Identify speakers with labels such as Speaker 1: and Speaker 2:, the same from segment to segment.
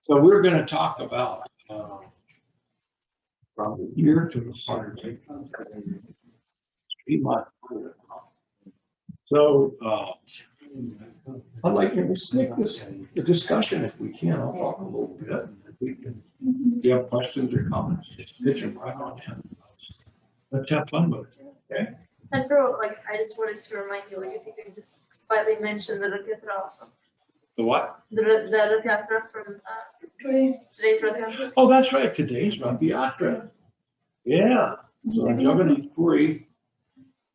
Speaker 1: So we're going to talk about from the year to the heart. 3 months. So I'd like to just make this a discussion if we can. I'll talk a little bit. If we can, if you have questions or comments, just pitch them right on in. Let's have fun with it. Okay.
Speaker 2: And bro, like I just wanted to remind you, like if you could just slightly mention the Rath Yatra also.
Speaker 1: The what?
Speaker 2: The Rath Yatra from today's Rath Yatra.
Speaker 1: Oh, that's right. Today's Rath Yatra. Yeah. So Jagannath Puri,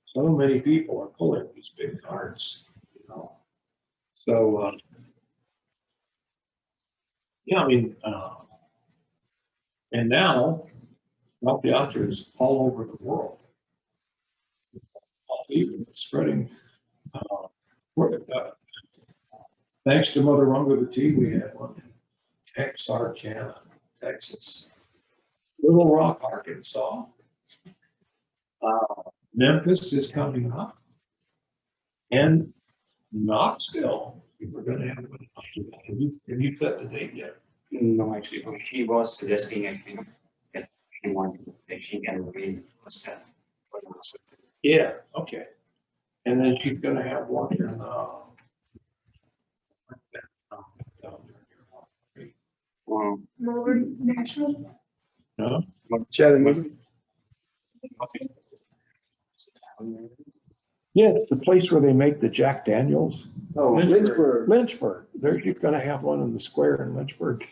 Speaker 1: so many people are pulling these big carts, you know. So, yeah, I mean, and now Rath Yatra is all over the world. Even spreading. Thanks to Mother Rangavati, we had one in Texarkana, Texas, Little Rock, Arkansas. Memphis is coming up, and Knoxville. We're going to have one. Have you set the date yet?
Speaker 3: No, actually, she was suggesting, I think, that she wanted that she can read herself.
Speaker 1: Yeah. Okay. And then she's going to have one in.
Speaker 2: Melbourne, Nashville.
Speaker 1: No.
Speaker 3: Chattanooga.
Speaker 1: Yeah, it's the place where they make the Jack Daniels.
Speaker 3: Oh,
Speaker 1: Lynchburg. Lynchburg. There's you're going to have one in the square in Lynchburg.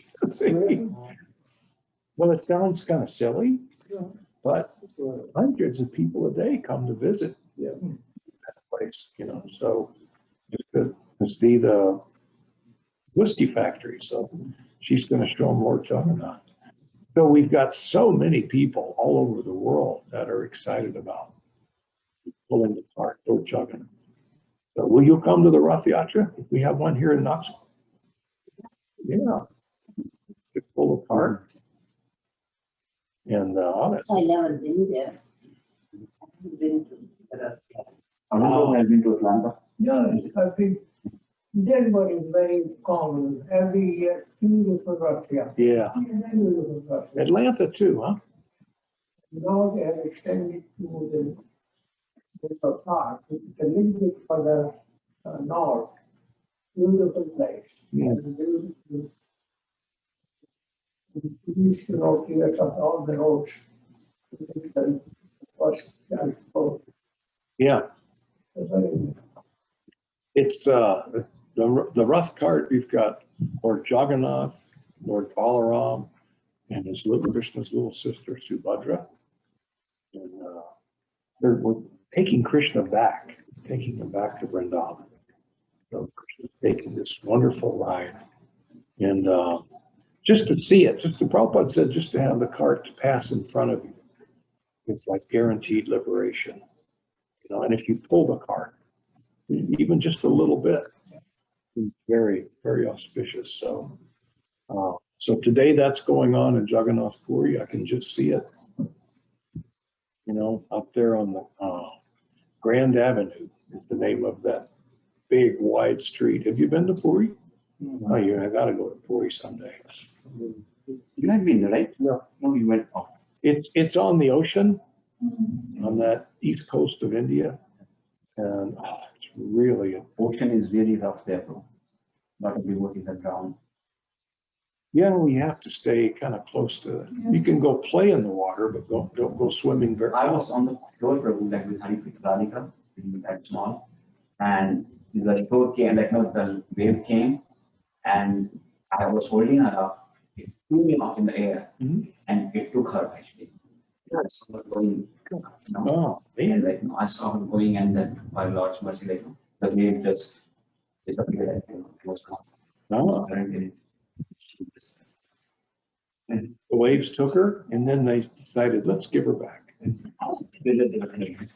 Speaker 1: Well, it sounds kind of silly, but hundreds of people a day come to visit that place, you know. So just to see the whiskey factory. So she's going to show them Lord Jagannath. So we've got so many people all over the world that are excited about pulling the cart, Lord Jagannath. So will you come to the Rath Yatra if we have one here in Knoxville? Yeah. Just pull the cart. And honest.
Speaker 4: I never been there. I haven't been to Rath
Speaker 3: I've been to Atlanta.
Speaker 5: Yeah, I think Denver is very common. Every year, 2 different Rath Yatras.
Speaker 1: Yeah.
Speaker 5: Many different Rath Yatras.
Speaker 1: Atlanta too, huh?
Speaker 5: Now they have extended to the park. It's a little bit further north. Beautiful place.
Speaker 1: Yeah.
Speaker 5: And beautiful. East road here, all the roads. It's the first,
Speaker 1: Yeah.
Speaker 5: very
Speaker 1: It's the Rath cart. We've got Lord Jagannath, Lord Balaram, and his little Krishna's little sister Subhadra, and we're taking Krishna back, taking him back to Vrindavan. So Krishna's taking this wonderful ride, and just to see it, just the Prabhupada said, just to have the cart to pass in front of you, it's like guaranteed liberation, you know. And if you pull the cart, even just a little bit, it's very, very auspicious. So, so today that's going on in Jagannath Puri. I can just see it, you know, up there on the Grand Avenue is the name of that big wide street. Have you been to Puri? Oh, I got to go to Puri someday.
Speaker 3: You have been, right?
Speaker 1: No.
Speaker 3: No, you went off.
Speaker 1: It's on the ocean, on that east coast of India, and it's really
Speaker 3: Ocean is really rough there, bro. A lot of devotees are drowned.
Speaker 1: yeah. We have to stay kind of close to it. You can go play in the water, but don't go swimming very.
Speaker 3: I was on the shore, Prabhu, like with Radhika, in that small, and the shore came, like, no, the wave came, and I was holding her up. It threw me off in the air, and it took her actually. I saw her going, you know,
Speaker 1: Oh
Speaker 3: and
Speaker 1: man,
Speaker 3: like, I saw her going, and then by Lord's mercy, like, the wave just disappeared. Like, it was gone.
Speaker 1: no.
Speaker 3: Current in it. She just-
Speaker 1: And the waves took her, and then they decided, let's give her back.
Speaker 3: They just disappeared.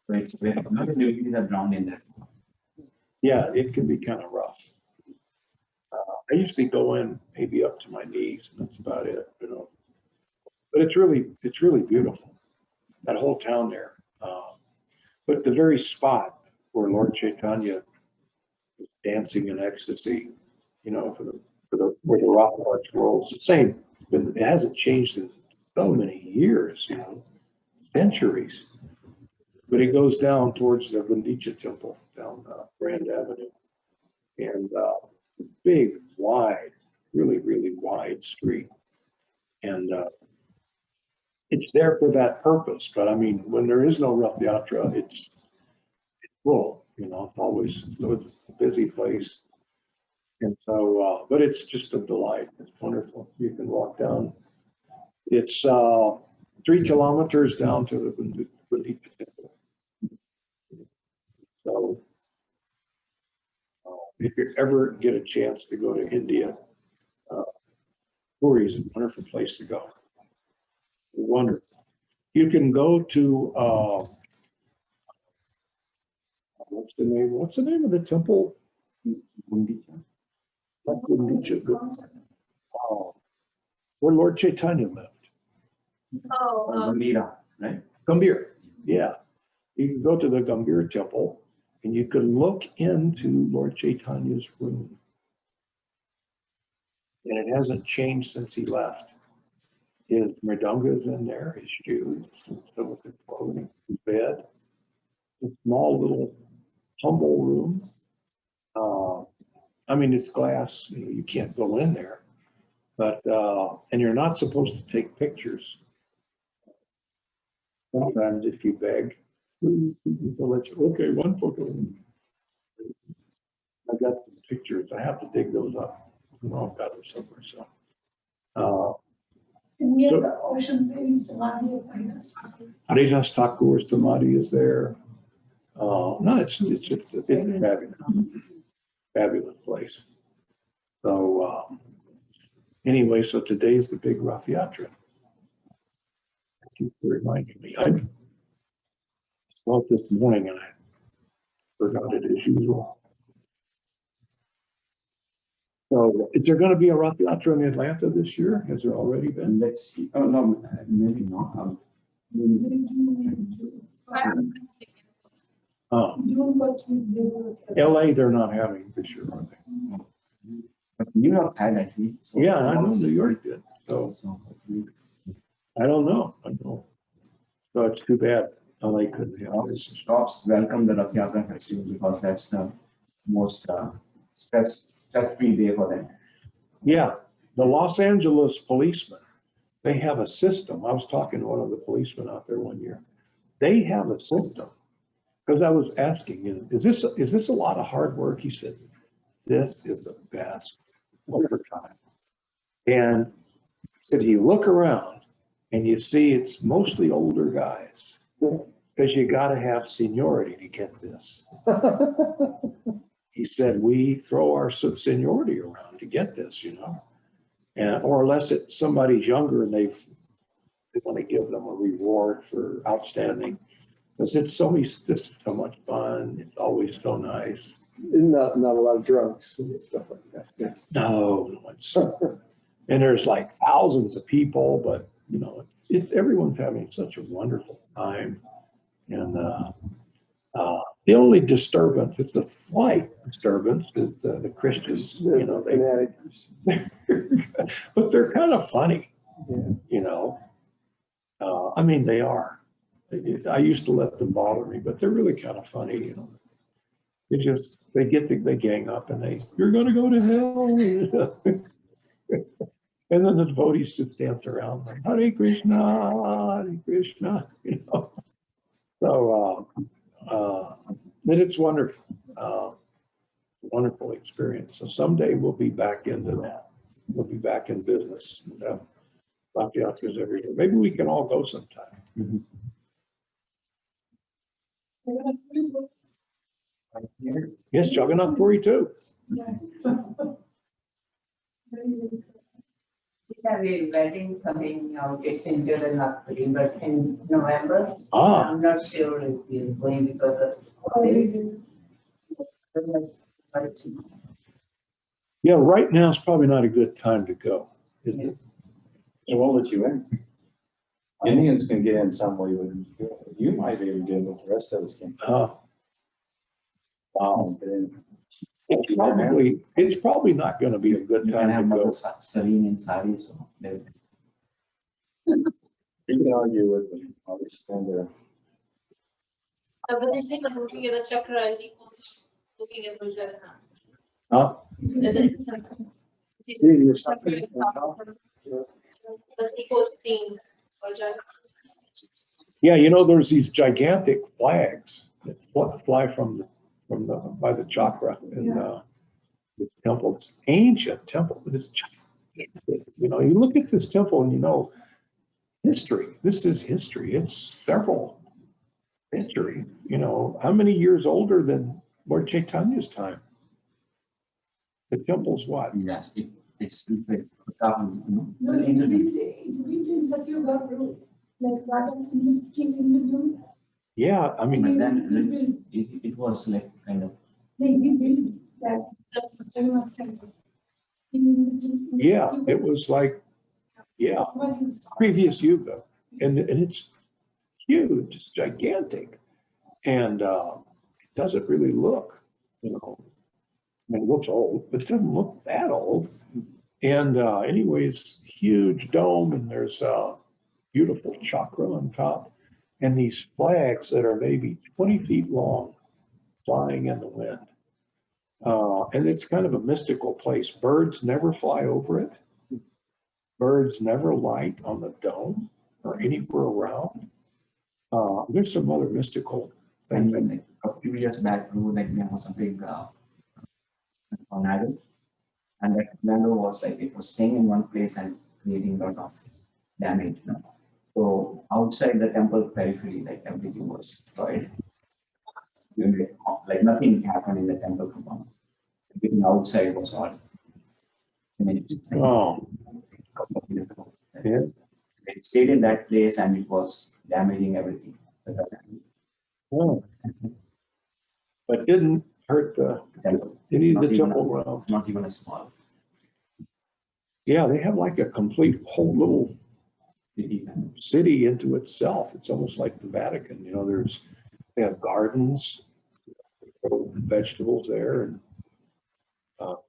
Speaker 3: So it's where a lot of devotees are drowned in there.
Speaker 1: Yeah, it can be kind of rough. I usually go in maybe up to my knees, and that's about it, you know. But it's really beautiful, that whole town there. But the very spot where Lord Chaitanya was dancing in ecstasy, you know, for the where the rock arch rolls. The same, but it hasn't changed in so many years, you know, centuries. But it goes down towards the Bundicha Temple down Grand Avenue. And big, wide, really, really wide street. And it's there for that purpose. But I mean, when there is no Rath Yatra, it's full, you know, it's always, so it's a busy place. And so, but it's just a delight. It's wonderful. You can walk down. It's 3 kilometers down to the Bundicha Temple. So if you ever get a chance to go to India, Puri is a wonderful place to go. Wonderful. You can go to what's the name of the temple?
Speaker 3: Bundicha.
Speaker 1: Not Bundicha, where Lord Chaitanya lived.
Speaker 2: Oh,
Speaker 3: Gambira, right?
Speaker 1: Gambhir, yeah. You can go to the Gambhir temple and you can look into Lord Chaitanya's room. And it hasn't changed since he left. His mridanga in there, his shoes, some of his clothing, his bed. A small little humble room. I mean, it's glass, you know, you can't go in there. But, and you're not supposed to take pictures. Sometimes if you beg, they'll let you, okay, one photo. I got some pictures, I have to dig those up. I've got them somewhere, so.
Speaker 4: And near
Speaker 1: So-
Speaker 4: the ocean, there is Samadhi of Haridas.
Speaker 1: Haridas Thakur's Samadhi is there. No, it's just it's fabulous, fabulous place. So anyway, so today's the big Rath Yatra. Thank you for reminding me. I saw it this morning and I forgot it as usual. So is there going to be a Rath Yatra in Atlanta this year? Has there already been?
Speaker 3: And let's see. Oh, no, maybe not.
Speaker 2: I don't think it's-
Speaker 4: June, but we do.
Speaker 1: LA, they're not having this year, are they?
Speaker 3: But New York had at least. So
Speaker 1: Yeah, I know New York did. So I don't know. I don't know. So it's too bad LA couldn't have this.
Speaker 3: Stops welcome the Rath Yatra festival because that's the most stress-free day for them.
Speaker 1: Yeah, the Los Angeles policemen, they have a system. I was talking to one of the policemen out there one year. They have a system. Because I was asking, is this a lot of hard work? He said, this is the best overtime. And he said, you look around and you see it's mostly older guys. Because you got to have seniority to get this. He said, we throw our seniority around to get this, you know. And, or unless it's somebody's younger and they want to give them a reward for outstanding. Because it's this is so much fun. It's always so nice.
Speaker 6: Not a lot of drugs and stuff like that. Yeah.
Speaker 1: No, it's, and there's like thousands of people, but you know, everyone's having such a wonderful time. And the only disturbance, it's a slight disturbance, is the Christians, you know,
Speaker 6: Fanatics.
Speaker 1: but they're kind of funny,
Speaker 6: Yeah.
Speaker 1: you know. I mean, they are. I used to let them bother me, but they're really kind of funny, you know. They gang up and you're going to go to hell. And then the devotees just dance around like, Hare Krishna, you know. So, but it's wonderful, wonderful experience. So someday we'll be back into that. We'll be back in business. Rath Yatras every year. Maybe we can all go sometime. Yes, Jagannath Puri too.
Speaker 4: We have a wedding coming out, it's in July, not really, but in November.
Speaker 1: Ah,
Speaker 4: I'm not sure if we're going because of.
Speaker 1: yeah, right now is probably not a good time to go, is it?
Speaker 6: It won't let you in. Indians can get in some way, but you might be able to get in, but the rest of us can't.
Speaker 1: Uh,
Speaker 6: Wow, get in.
Speaker 1: It's probably not gonna be a good
Speaker 3: You can have
Speaker 1: time to
Speaker 3: Mother
Speaker 1: go.
Speaker 3: Serene in sari, so they
Speaker 6: You can argue with them, I'll just stand there.
Speaker 2: But they say like looking at a chakra is equal to looking at Lord Jagannath.
Speaker 1: Huh?
Speaker 2: Is it- is
Speaker 5: See,
Speaker 2: it
Speaker 5: you
Speaker 2: chakra
Speaker 5: something,
Speaker 2: is That's equal to seeing Lord Jagannath.
Speaker 1: Yeah, there's these gigantic flags that fly from the by the chakra in this temple. It's ancient temple, but it's gigantic. You look at this temple and history. This is history. It's several centuries. How many years older than Lord Chaitanya's time? The temple's what?
Speaker 3: yes, it's like,
Speaker 4: No, it built in Satyuga Road, like Radha King in the blue.
Speaker 1: Yeah, I mean,
Speaker 3: but then it was like kind of,
Speaker 4: He built that Jagannath temple.
Speaker 1: yeah, it was like, yeah, previous yuga. And it's huge, it's gigantic. And it doesn't really look, I mean, it looks old, but it doesn't look that old. And anyways, huge dome, and there's a beautiful chakra on top, and these flags that are maybe 20 feet long, flying in the wind. And it's kind of a mystical place. Birds never fly over it. Birds never light on the dome or anywhere around. There's some other mystical
Speaker 3: and
Speaker 1: things.
Speaker 3: like a few years back, we were like, there was a big tornado. And that tornado was like, it was staying in one place and creating a lot of damage. So outside the temple periphery, like everything was destroyed. Like nothing happened in the temple compound. Everything outside was all finished.
Speaker 1: Oh, yeah.
Speaker 3: It stayed in that place and it was damaging everything.
Speaker 1: Oh. But didn't hurt
Speaker 3: Temple,
Speaker 1: any of
Speaker 3: Not
Speaker 1: the
Speaker 3: even
Speaker 1: temple grounds.
Speaker 3: not even a small
Speaker 1: Yeah, they have like a complete whole little
Speaker 3: city.
Speaker 1: city into itself. It's almost like the Vatican. They have gardens, they grow vegetables there, and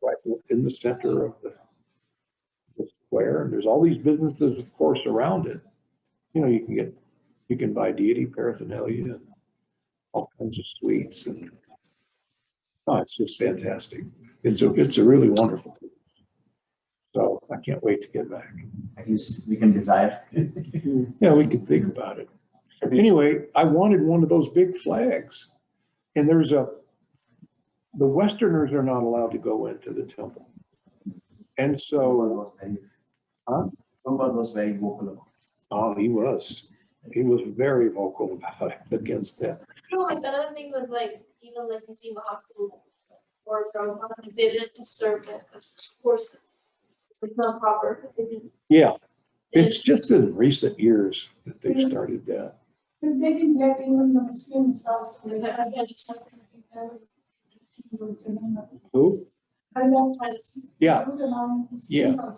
Speaker 1: right in the center of the square. And there's all these businesses, of course, around it. You can buy deity paraphernalia and all kinds of sweets, and it's just fantastic. It's a really wonderful place. So I can't wait to get back.
Speaker 3: At least we can desire.
Speaker 1: Yeah, we can think about it. Anyway, I wanted one of those big flags. And the Westerners are not allowed to go into the temple. And so, huh?
Speaker 3: Prabhupada was very vocal about it.
Speaker 1: Oh, he was very vocal about it, against that.
Speaker 2: Like another thing was like, even like you see Mahaprabhu or Prabhupada, they didn't disturb it because of course it's not proper. They didn't-
Speaker 1: Yeah, it's just in recent years that they've started that.
Speaker 4: But they didn't let even the Muslims also.
Speaker 2: Like, I guess
Speaker 1: Who?
Speaker 4: I lost my.
Speaker 1: Yeah. Yeah.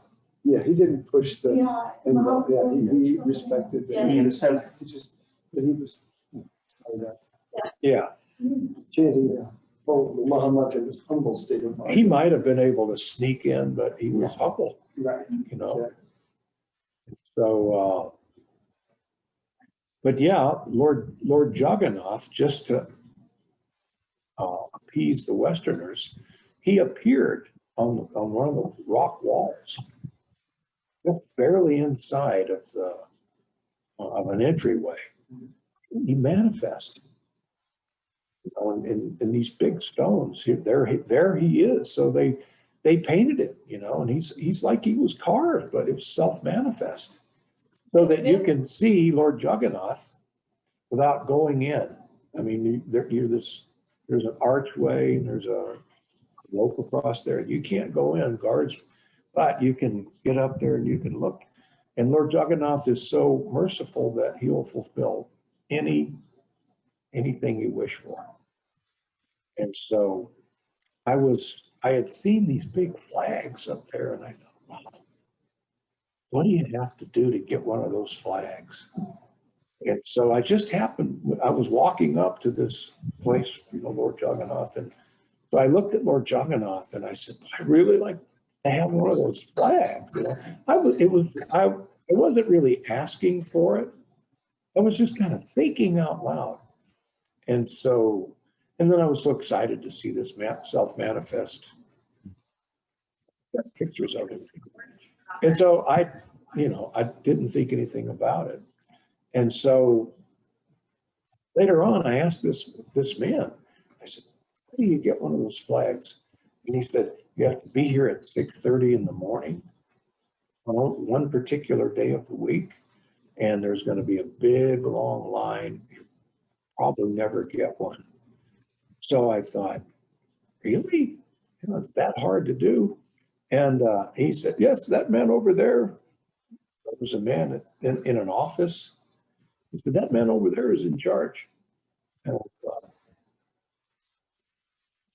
Speaker 5: Yeah, he didn't push the,
Speaker 4: Yeah.
Speaker 5: and he respected
Speaker 2: Yeah.
Speaker 5: it.
Speaker 3: He himself,
Speaker 5: But he was,
Speaker 1: Yeah,
Speaker 5: chanting, Muhammad in a humble state of mind.
Speaker 1: he might have been able to sneak in, but he was humble,
Speaker 5: Right.
Speaker 1: So, but yeah, Lord Jagannath, just to appease the Westerners, he appeared on one of the rock walls, just barely inside of an entryway. He manifested, in these big stones. There he is. So they painted it, and he's like he was carved, but it's self-manifest, so that you can see Lord Jagannath without going in. I mean, there's an archway and there's a rope across there. You can't go in, guards, but you can get up there and you can look. And Lord Jagannath is so merciful that he will fulfill anything you wish for. And so I had seen these big flags up there, and I thought, wow, what do you have to do to get one of those flags? And so I was walking up to this place, Lord Jagannath, and So I looked at Lord Jagannath and I said, I really like to have one of those flags. You know, I wasn't really asking for it. I was just kind of thinking out loud. And so, and then I was so excited to see this self-manifest. Got pictures of it. And so I didn't think anything about it. And so later on, I asked this man, I said, how do you get one of those flags? And he said, you have to be here at 6:30 in the morning on one particular day of the week. And there's going to be a big, long line. You probably never get one. So I thought, really? You know, it's that hard to do? And he said, yes, that man over there, there was a man in an office. He said, that man over there is in charge. And I thought,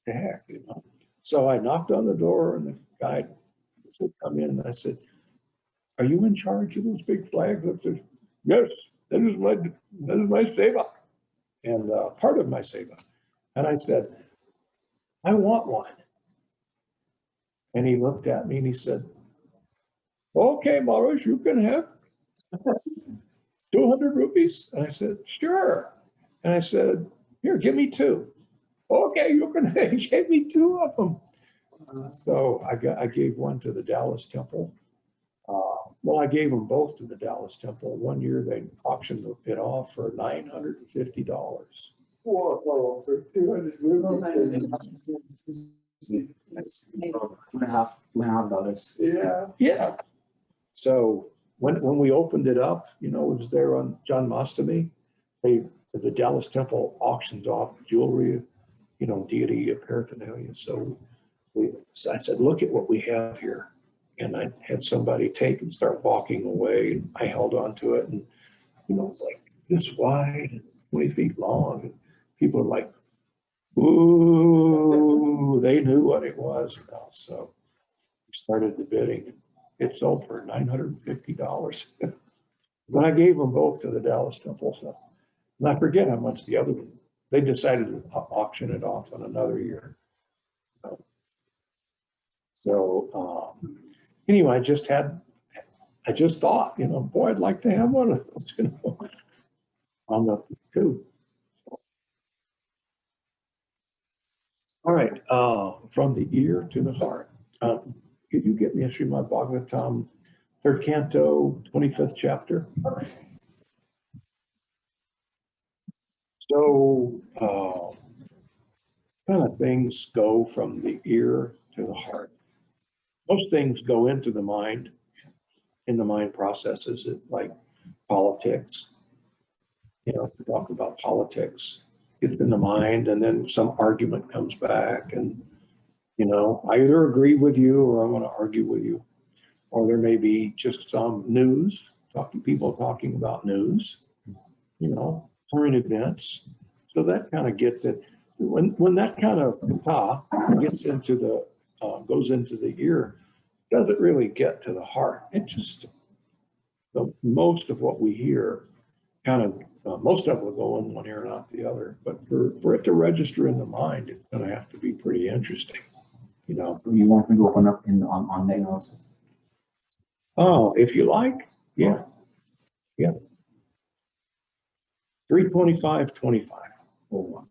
Speaker 1: the heck, you know? So I knocked on the door and the guy said, come in. And I said, are you in charge of those big flags up there? Yes, that is my seva and part of my seva. And I said, I want one. And he looked at me and he said, okay, Maharaj, you can have 200 rupees. And I said, sure. And I said, here, give me two. Okay, you can, he gave me two of them. So I gave one to the Dallas Temple. Well, I gave them both to the Dallas Temple. One year they auctioned it off for $950.
Speaker 5: Whoa, for 200 rupees.
Speaker 3: That's $2.5.
Speaker 5: Yeah.
Speaker 1: Yeah. So when we opened it up, you know, it was there on John Mastami. The Dallas Temple auctions off jewelry, you know, deity paraphernalia. So I said, look at what we have here. And I had somebody take and start walking away. And I held on to it, and you know, it's like this wide, and 20 feet long. And people are like, ooh, they knew what it was. You know? So we started the bidding. It sold for $950. But I gave them both to the Dallas Temple. So, and I forget how much the other one, they decided to auction it off on another year. So anyway, I just thought, you know, boy, I'd like to have one of those, you know, on the tube. All right, from the ear to the heart. Could you get me a Srimad Bhagavatam, 3rd canto, 25th chapter? So, kind of things go from the ear to the heart. Most things go into the mind, and the mind processes it, like politics. You know, if we talk about politics, it's in the mind, and then some argument comes back, and you know, I either agree with you or I want to argue with you, or there may be just some news, people talking about news, you know, current events. So that kind of gets it. When that kind of gets into the goes into the ear, doesn't really get to the heart. It just most of what we hear kind of most of it will go in one ear, not the other. But for it to register in the mind, it's going to have to be pretty interesting, you know.
Speaker 3: You want me to open up on online also?
Speaker 1: Oh, if you like, yeah. 325:25.
Speaker 3: Oh,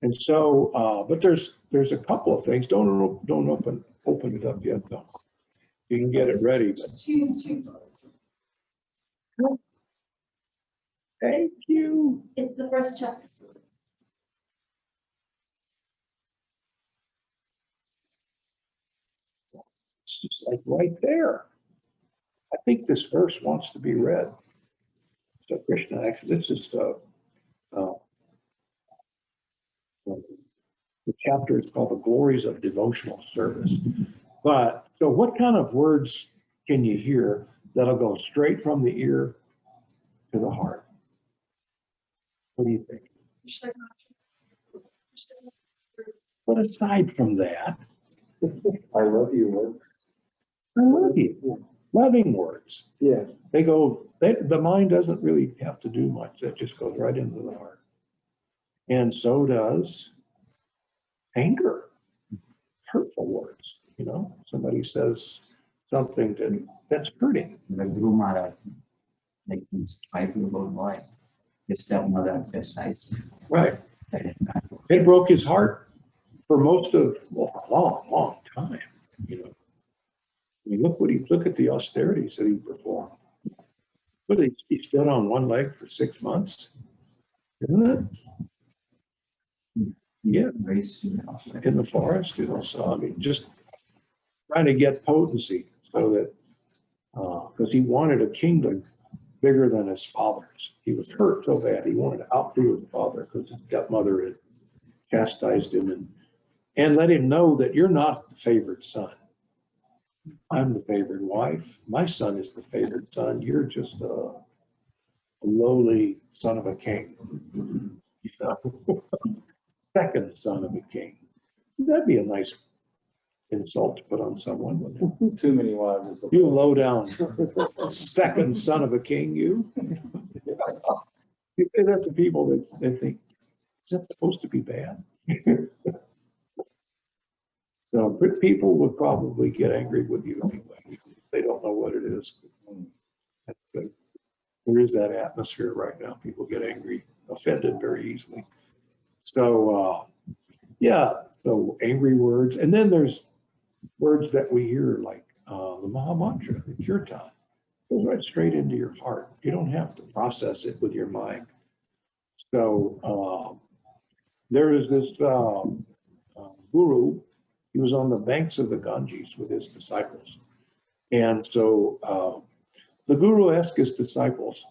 Speaker 1: And so, but there's a couple of things. Don't open it up yet, though. You can get it ready. But
Speaker 4: She's cheaper.
Speaker 1: thank you.
Speaker 2: It's the first chapter.
Speaker 1: It's just like right there. I think this verse wants to be read. So Krishna, actually, this is the chapter is called The Glories of Devotional Service. But so what kind of words can you hear that'll go straight from the ear to the heart? What do you think? But aside from that,
Speaker 6: I love you, work.
Speaker 1: I love you. Loving words.
Speaker 5: Yeah.
Speaker 1: The mind doesn't really have to do much. That just goes right into the heart. And so does anger, hurtful words. Somebody says something that's hurting.
Speaker 3: The Guru Maharaj, like his 5-year-old boy, his stepmother chastised him.
Speaker 1: Right.
Speaker 3: Said it back.
Speaker 1: It broke his heart for most of a long, long time. I mean, look at the austerities that he performed. But he stood on one leg for 6 months, isn't it? Yeah,
Speaker 3: Very sweet also.
Speaker 1: in the forest, so I mean, just trying to get potency so that, because he wanted a kingdom bigger than his father's. He was hurt so bad, he wanted to outdo his father because his stepmother had chastised him and let him know that you're not the favored son. I'm the favored wife. My son is the favored son. You're just a lowly son of a king. Second son of a king. That'd be a nice insult to put on someone, wouldn't it?
Speaker 6: Too many wives. Is the
Speaker 1: You low down second son of a king, you. You say that to people that they think, is that supposed to be bad? So good people would probably get angry with you anyway. If they don't know what it is. There is that atmosphere right now. People get angry, offended very easily. So, so angry words. And then there's words that we hear like the Maha Mantra, the kirtan. Goes right straight into your heart. You don't have to process it with your mind. So there is this guru. He was on the banks of the Ganges with his disciples. And so the guru asked his disciples,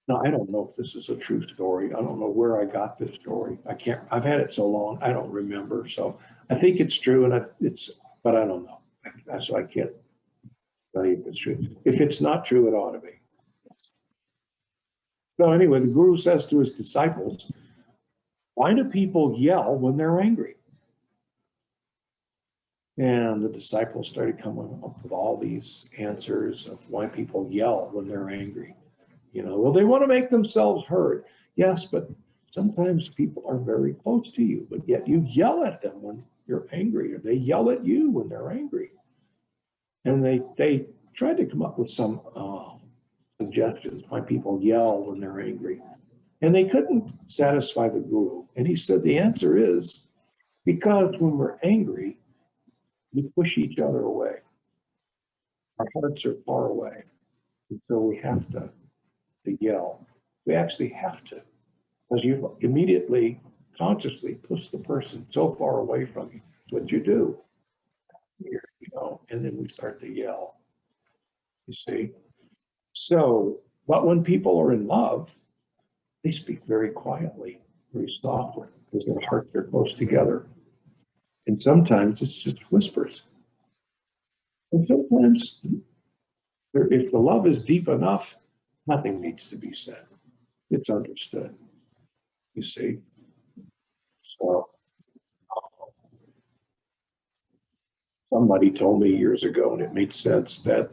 Speaker 1: now I don't know if this is a true story. I don't know where I got this story. I've had it so long, I don't remember. So I think it's true, but I don't know. So I can't tell you if it's true. If it's not true, it ought to be. So anyway, the guru says to his disciples, why do people yell when they're angry? And the disciples started coming up with all these answers of why people yell when they're angry. Well, they want to make themselves heard. Yes, but sometimes people are very close to you, but yet you yell at them when you're angry, or they yell at you when they're angry. And they tried to come up with some suggestions why people yell when they're angry. And they couldn't satisfy the guru. And he said the answer is because when we're angry, we push each other away. Our hearts are far away. And so we have to yell. We actually have to, because you immediately, consciously push the person so far away from you. That's what you do. And then we start to yell. You see? So, but when people are in love, they speak very quietly, very softly, because their hearts are close together. And sometimes it's just whispers. And sometimes, if the love is deep enough, nothing needs to be said. It's understood. You see? So, somebody told me years ago, and it made sense, that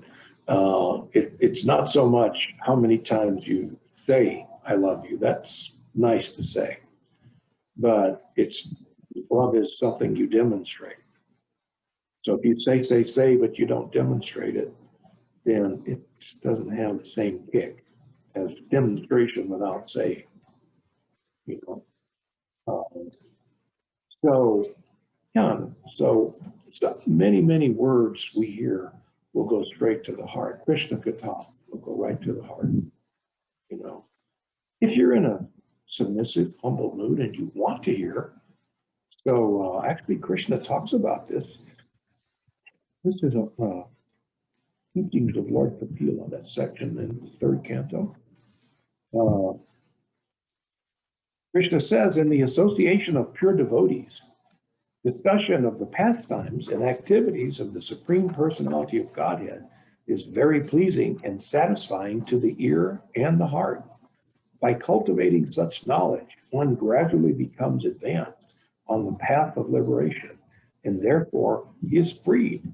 Speaker 1: it's not so much how many times you say, I love you. That's nice to say. But love is something you demonstrate. So if you say, but you don't demonstrate it, then it doesn't have the same kick as demonstration without saying. So many, many words we hear will go straight to the heart. Krishna Katha will go right to the heart. If you're in a submissive, humble mood and you want to hear. So actually, Krishna talks about this. This is a teachings of Lord Kapila, that section in the third canto. Krishna says, in the association of pure devotees, discussion of the pastimes and activities of the Supreme Personality of Godhead is very pleasing and satisfying to the ear and the heart. By cultivating such knowledge, one gradually becomes advanced on the path of liberation, and therefore he is freed.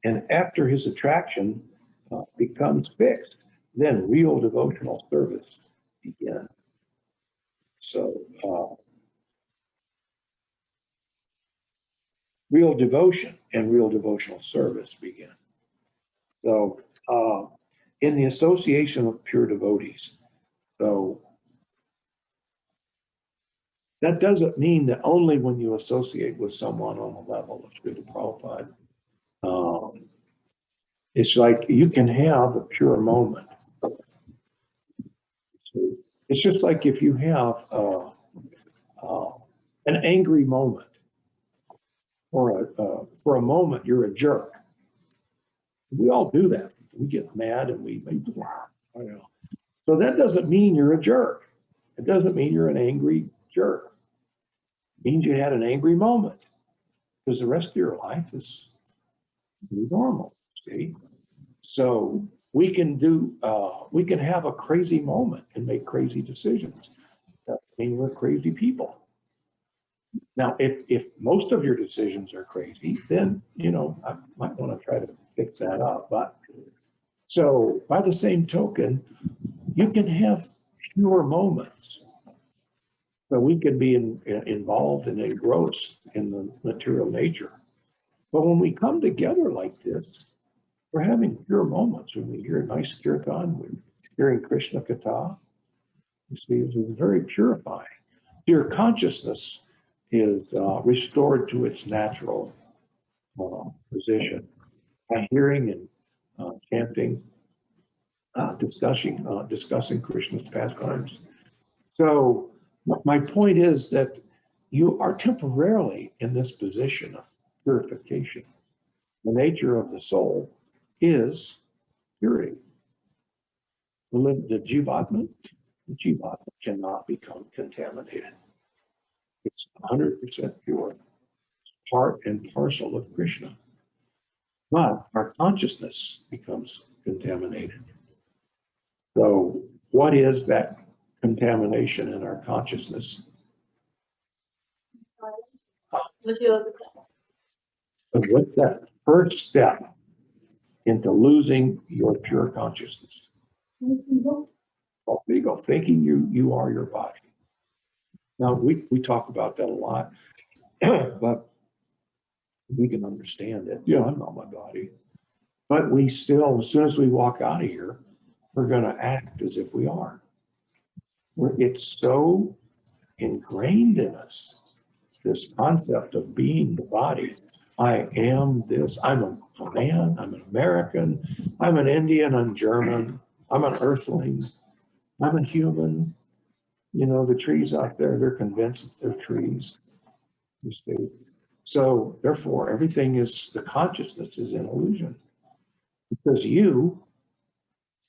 Speaker 1: And after his attraction becomes fixed, then real devotional service begins. So real devotion and real devotional service begin. So in the association of pure devotees. So that doesn't mean that only when you associate with someone on the level of Srila Prabhupada. It's like you can have a pure moment. It's just like if you have an angry moment, or for a moment you're a jerk. We all do that. We get mad and we make wow. So that doesn't mean you're a jerk. It doesn't mean you're an angry jerk. It means you had an angry moment, because the rest of your life is normal. See, so we can have a crazy moment and make crazy decisions. That means we're crazy people. Now, if most of your decisions are crazy, then I might want to try to fix that up. But so by the same token, you can have fewer moments. So we can be involved and engrossed in the material nature. But when we come together like this, we're having pure moments. When we hear a nice kirtan, we're hearing Krishna Katha. You see, it's very purifying. Your consciousness is restored to its natural position by hearing and chanting, discussing Krishna's pastimes. So my point is that you are temporarily in this position of purification. The nature of the soul is purity. The jivatma cannot become contaminated. It's 100% pure, part and parcel of Krishna. But our consciousness becomes contaminated. So what is that contamination in our consciousness? And what's that first step into losing your pure consciousness? False ego, thinking you are your body. Now we talk about that a lot, but we can understand it. Yeah, I'm not my body. But we still, as soon as we walk out of here, we're going to act as if we are. It's so ingrained in us, this concept of being the body. I am this. I'm a man. I'm an American. I'm an Indian. I'm German. I'm an earthling. I'm a human. The trees out there, they're convinced that they're trees. You see. So therefore, everything is, the consciousness is an illusion. Because you,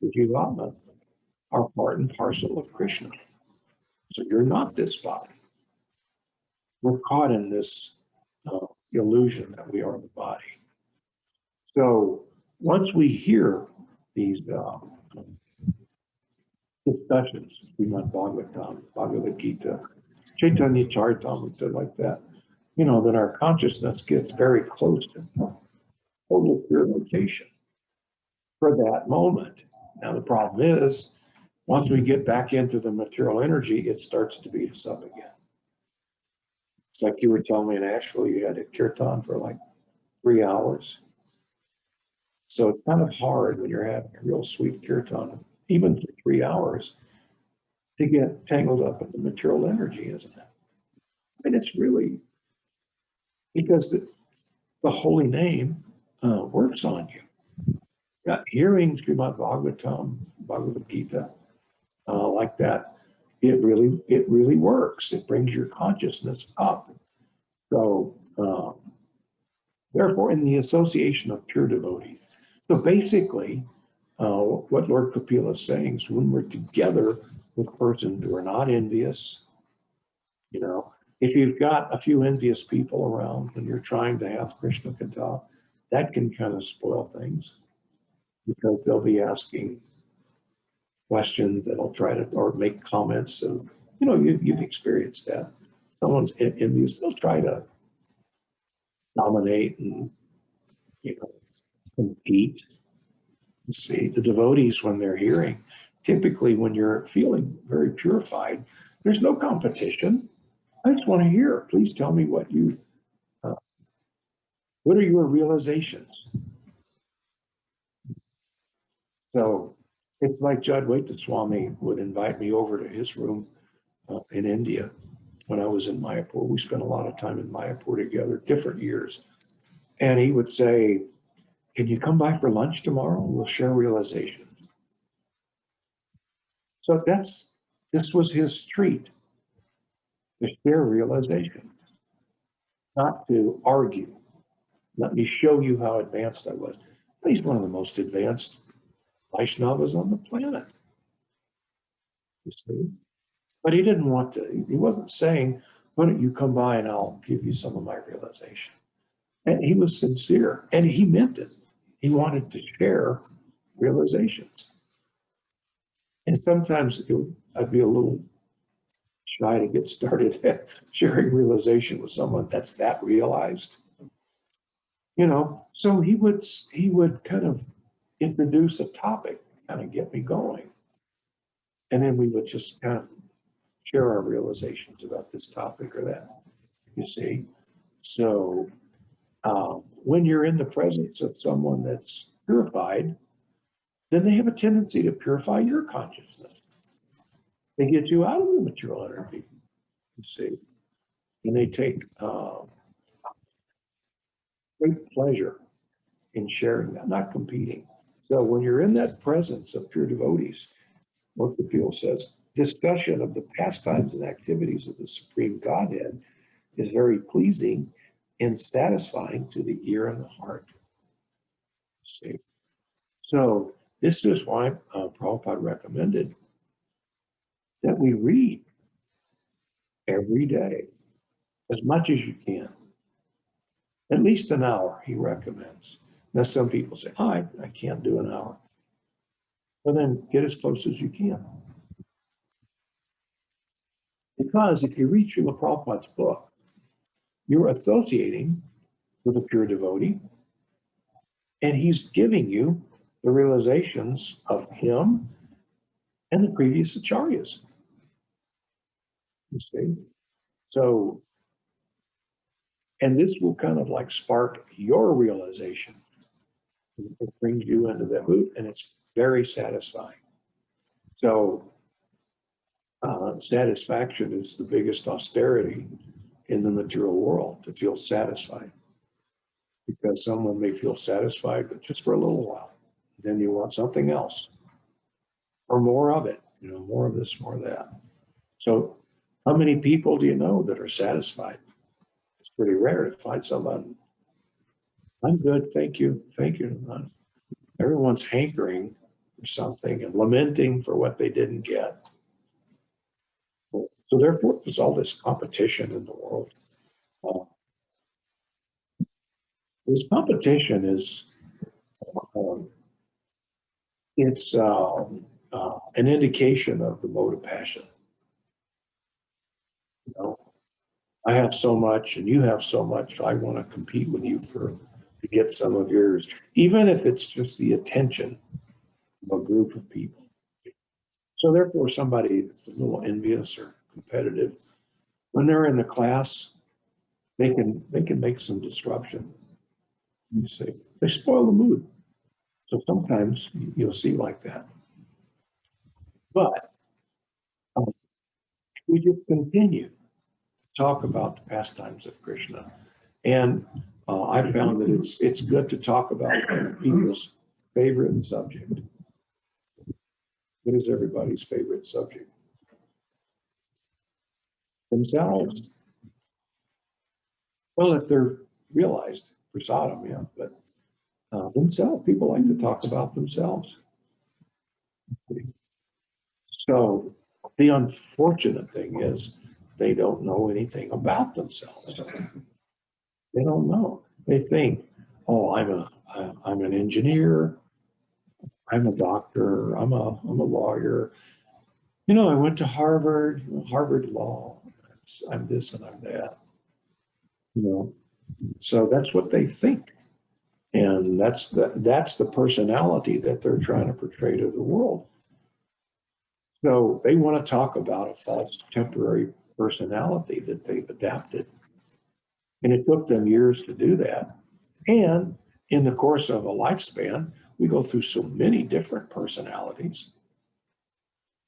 Speaker 1: the Jivatma, are part and parcel of Krishna. So you're not this body. We're caught in this illusion that we are the body. So once we hear these discussions, Srimad Bhagavatam, Bhagavad Gita, Chaitanya Charitamrita, like that, that our consciousness gets very close to total purification for that moment. Now the problem is, once we get back into the material energy, it starts to beat us up again. It's like you were telling me in Asheville, you had a kirtan for like 3 hours. So it's kind of hard when you're having a real sweet kirtan, even for 3 hours, to get tangled up in the material energy, isn't it? I mean, it's really because the holy name works on you. Hearing Srimad Bhagavatam, Bhagavad Gita, like that, it really works. It brings your consciousness up. So therefore, in the association of pure devotees. So basically, what Lord Kapila is saying is when we're together with persons who are not envious, if you've got a few envious people around and you're trying to have Krishna Katha, that can kind of spoil things because they'll be asking questions that'll try to, or make comments. And, you've experienced that. Someone's envious, they'll try to dominate and, compete. See, the devotees, when they're hearing, typically when you're feeling very purified, There's no competition. I just want to hear. Please tell me what are your realizations? So it's like Jadwaita Swami would invite me over to his room in India when I was in Mayapur. We spent a lot of time in Mayapur together, different years. And he would say, can you come by for lunch tomorrow? We'll share realizations. So this was his treat, to share realization, not to argue. Let me show you how advanced I was. He's one of the most advanced Vaishnavas on the planet, you see. But he didn't want to, he wasn't saying, why don't you come by and I'll give you some of my realization. And he was sincere and he meant it. He wanted to share realizations. And sometimes I'd be a little shy to get started sharing realization with someone that's that realized. You know, so he would kind of introduce a topic, kind of get me going. And then we would just kind of share our realizations about this topic or that, you see. So when you're in the presence of someone that's purified, then they have a tendency to purify your consciousness. They get you out of the material energy, you see. And they take great pleasure in sharing that, not competing. So when you're in that presence of pure devotees, Murthy says, discussion of the pastimes and activities of the Supreme Godhead is very pleasing and satisfying to the ear and the heart. See? So this is why Prabhupada recommended that we read every day as much as you can. At least an hour, he recommends. Now some people say, oh, I can't do an hour. Well, then get as close as you can. Because if you read Srila Prabhupada's book, you're associating with a pure devotee, and he's giving you the realizations of him and the previous acharyas. You see? So, and this will kind of like spark your realization. It brings you into that mood, and it's very satisfying. So, satisfaction is the biggest austerity in the material world, to feel satisfied. Because someone may feel satisfied, but just for a little while. Then you want something else or more of it, you know, more of this, more of that. So how many people do you know that are satisfied? It's pretty rare to find someone. I'm good, thank you, thank you. Everyone's hankering for something and lamenting for what they didn't get. So therefore, there's all this competition in the world. This competition is, it's an indication of the mode of passion. You know, I have so much and you have so much, I want to compete with you to get some of yours, even if it's just the attention of a group of people. So therefore, somebody that's a little envious or competitive, when they're in the class, they can make some disruption. You see, they spoil the mood. So sometimes you'll see like that. But we just continue to talk about the pastimes of Krishna. And I found that it's good to talk about people's favorite subject. What is everybody's favorite subject? Themselves. Well, if they're realized, prasadam, yeah, but themselves, people like to talk about themselves. So the unfortunate thing is they don't know anything about themselves. They don't know. They think, oh, I'm an engineer, I'm a doctor, I'm a lawyer. You know, I went to Harvard, Harvard Law. I'm this and I'm that. You know, so that's what they think, and that's the personality that they're trying to portray to the world. So they want to talk about a false temporary personality that they've adapted. And it took them years to do that. And in the course of a lifespan, we go through so many different personalities.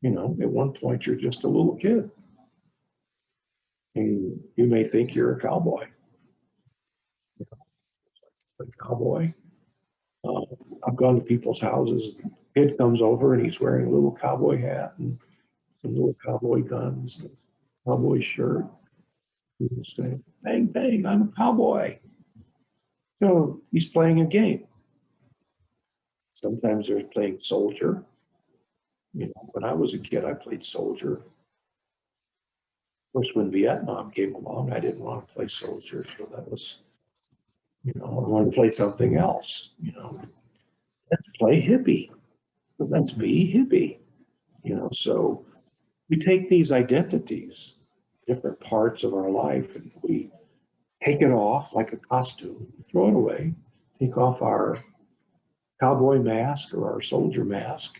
Speaker 1: You know, at one point you're just a little kid. And you may think you're a cowboy. A cowboy. I've gone to people's houses. Kid comes over and he's wearing a little cowboy hat and some little cowboy guns, and cowboy shirt. He's saying, "Bang, bang, I'm a cowboy." So he's playing a game. Sometimes they're playing soldier. You know, when I was a kid, I played soldier. Of course, when Vietnam came along, I didn't want to play soldier, so that was, you know, I wanted to play something else. You know, let's play hippie. Let's be hippie. You know, so we take these identities, different parts of our life, and we take it off like a costume, throw it away, take off our cowboy mask or our soldier mask,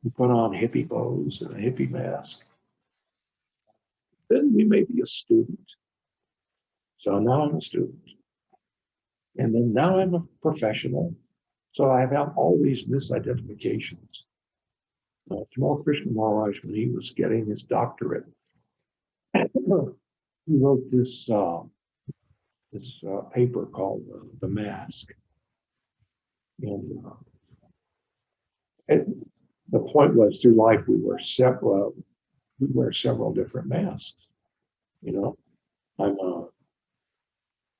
Speaker 1: and put on hippie clothes and a hippie mask. Then we may be a student. So now I'm a student. And then now I'm a professional. So I have all these misidentifications. Tamal Krishna Maharaj, when he was getting his doctorate, he wrote this paper called The Mask. And the point was, through life we wear several different masks. You know,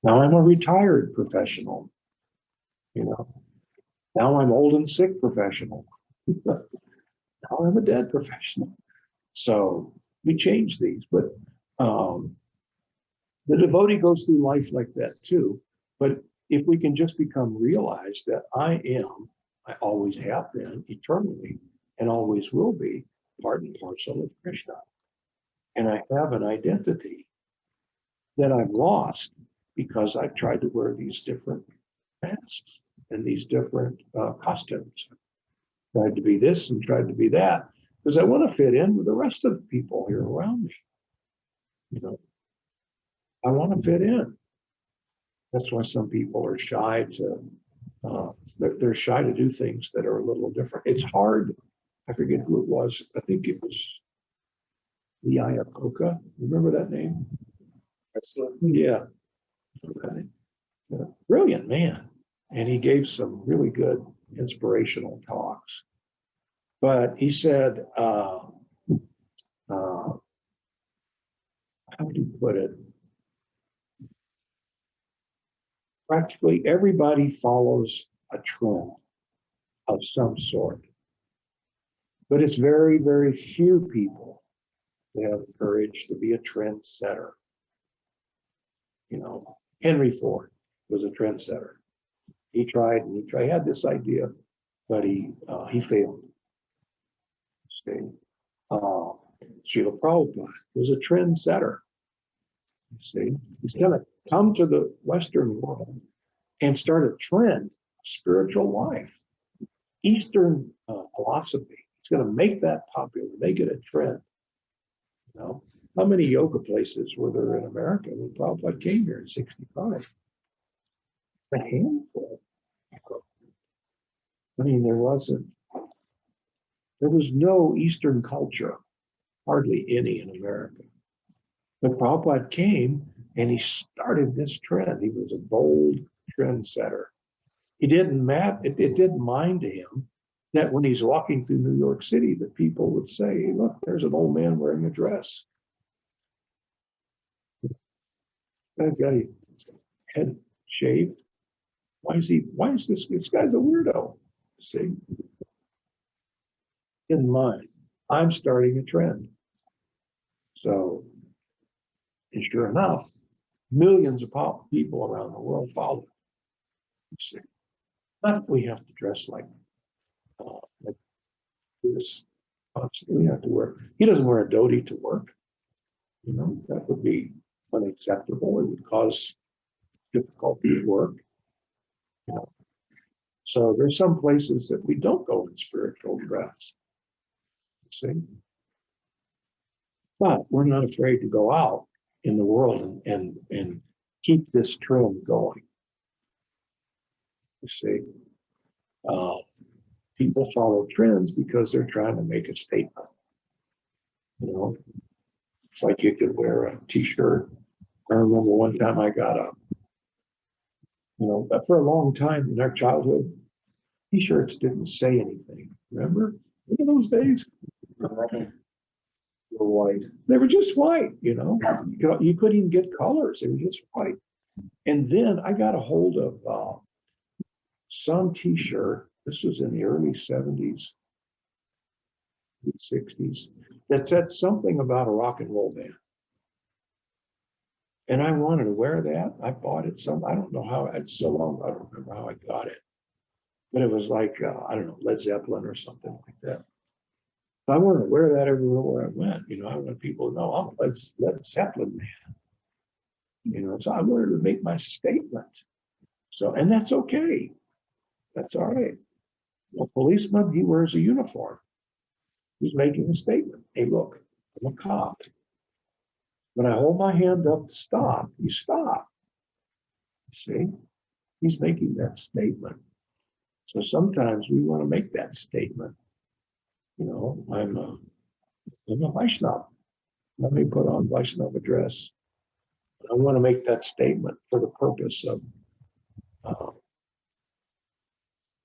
Speaker 1: now I'm a retired professional. You know, now I'm old and sick professional. Now I'm a dead professional. So we change these, but the devotee goes through life like that too. But if we can just realize that I always have been eternally and always will be part and parcel of Krishna. And I have an identity that I've lost because I've tried to wear these different masks and these different costumes. Tried to be this and tried to be that because I want to fit in with the rest of the people here around me. You know, I want to fit in. That's why some people are shy they're shy to do things that are a little different. It's hard. I forget who it was. I think it was Lee Iacocca. Remember that name? Yeah. Okay. Yeah. Brilliant man. And he gave some really good inspirational talks. But he said, how do you put it? Practically everybody follows a trend of some sort. But it's very, very few people that have the courage to be a trendsetter. You know, Henry Ford was a trendsetter. He tried and he tried. He had this idea, but he failed. See, Srila Prabhupada was a trendsetter. You see, he's going to come to the Western world and start a trend of spiritual life, Eastern philosophy. He's going to make that popular, make it a trend. You know, how many yoga places were there in America when Prabhupada came here in '65? A handful. I mean, there was no Eastern culture, hardly any in America. But Prabhupada came and he started this trend. He was a bold trendsetter. It didn't mind to him that when he's walking through New York City, that people would say, "Hey, look, there's an old man wearing a dress. That guy head shaved. Why is this guy's a weirdo?" See? Didn't mind. I'm starting a trend. So, and sure enough, millions of people around the world follow. See? Not we have to dress like this. We have to wear. He doesn't wear a dhoti to work. You know, that would be unacceptable. It would cause difficulty at work. You know, so there's some places that we don't go in spiritual dress. See, But we're not afraid to go out in the world and keep this trend going. You see, uh, people follow trends because they're trying to make a statement. You know, it's like you could wear a T-shirt. I remember one time I got for a long time in our childhood, T-shirts didn't say anything. Remember? Look at those days.
Speaker 6: You're white.
Speaker 1: They were just white, you couldn't even get colors. They were just white. And then I got a hold of some T-shirt. This was in the early 70s, 60s, that said something about a rock and roll band. And I wanted to wear that. I bought it I don't know how, it's so long, I don't remember how I got it. But it was like, I don't know, Led Zeppelin or something like that. I wanted to wear that everywhere where I went. I want people to know I'm a Led Zeppelin man. So I wanted to make my statement. So, and that's okay. That's all right. A policeman, he wears a uniform. He's making a statement. Hey, look, I'm a cop. When I hold my hand up to stop, you stop. See? He's making that statement. So sometimes we want to make that statement. I'm a Vaishnava. Let me put on Vaishnava dress. I want to make that statement for the purpose of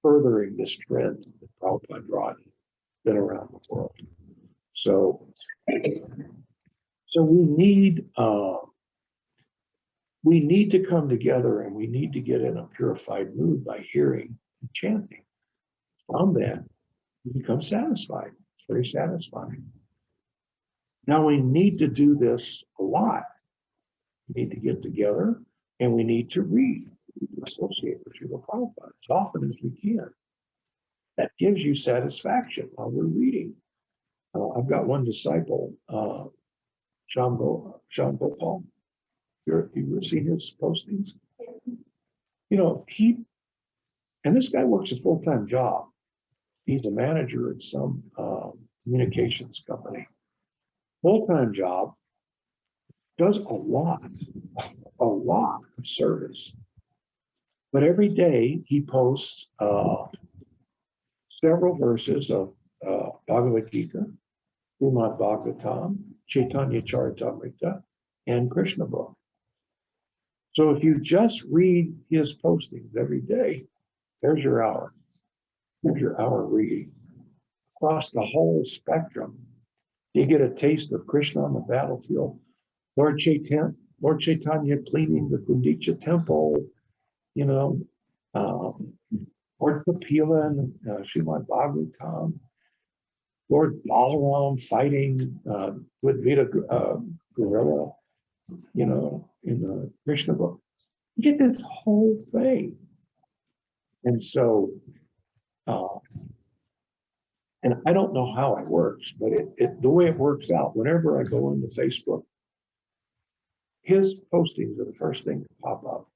Speaker 1: furthering this trend that Prabhupada brought been around the world. So we need to come together, and we need to get in a purified mood by hearing and chanting. From that, we become satisfied. It's very satisfying. Now we need to do this a lot. We need to get together and we need to read, associate with Srila Prabhupada as often as we can. That gives you satisfaction while we're reading. I've got one disciple, John Gopal. You've ever seen his postings? And this guy works a full-time job. He's a manager at some communications company. Full-time job, does a lot of service. But every day he posts several verses of Bhagavad Gita, Srimad Bhagavatam, Chaitanya Charitamrita, and Krishna book. So if you just read his postings every day, there's your hour. There's your hour reading. Across the whole spectrum, you get a taste of Krishna on the battlefield. Lord Chaitanya cleaning the Gundicha temple, Lord Kapila and Srimad Bhagavatam, Lord Balaram fighting Dvidvita gorilla, in the Krishna book. You get this whole thing. And so, and I don't know how it works, but the way it works out, whenever I go into Facebook, his postings are the first thing that pop up.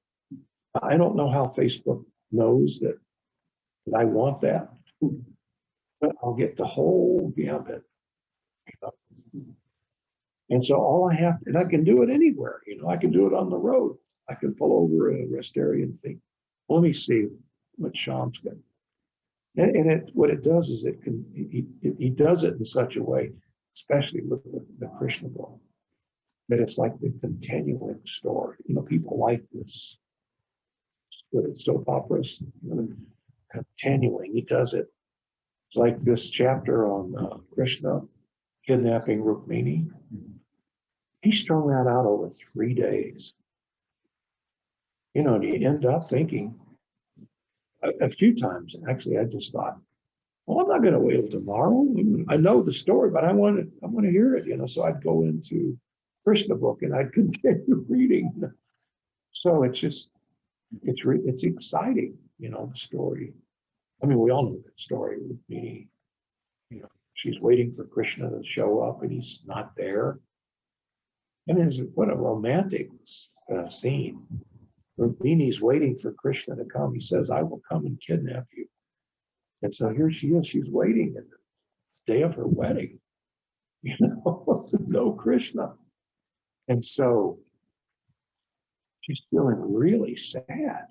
Speaker 1: I don't know how Facebook knows that I want that, but I'll get the whole gambit. And so all I have, and I can do it anywhere, I can do it on the road. I can pull over a rest area and think, let me see what Sham's got. And what it does is he does it in such a way, especially with the Krishna book, that it's like the continuing story. People like this. But it's soap operas, continuing. He does it. It's like this chapter on Krishna kidnapping Rukmini. He strung that out over 3 days. And you end up thinking a few times, actually, I just thought, well, I'm not going to wait till tomorrow. I know the story, but I want to hear it, so I'd go into Krishna book and I'd continue reading. So it's just, it's exciting, the story. I mean, we all know that story with Rukmini. She's waiting for Krishna to show up and he's not there. And what a romantic scene. Rukmini's waiting for Krishna to come. He says, I will come and kidnap you. And so here she is, she's waiting at the day of her wedding. no Krishna. And so she's feeling really sad.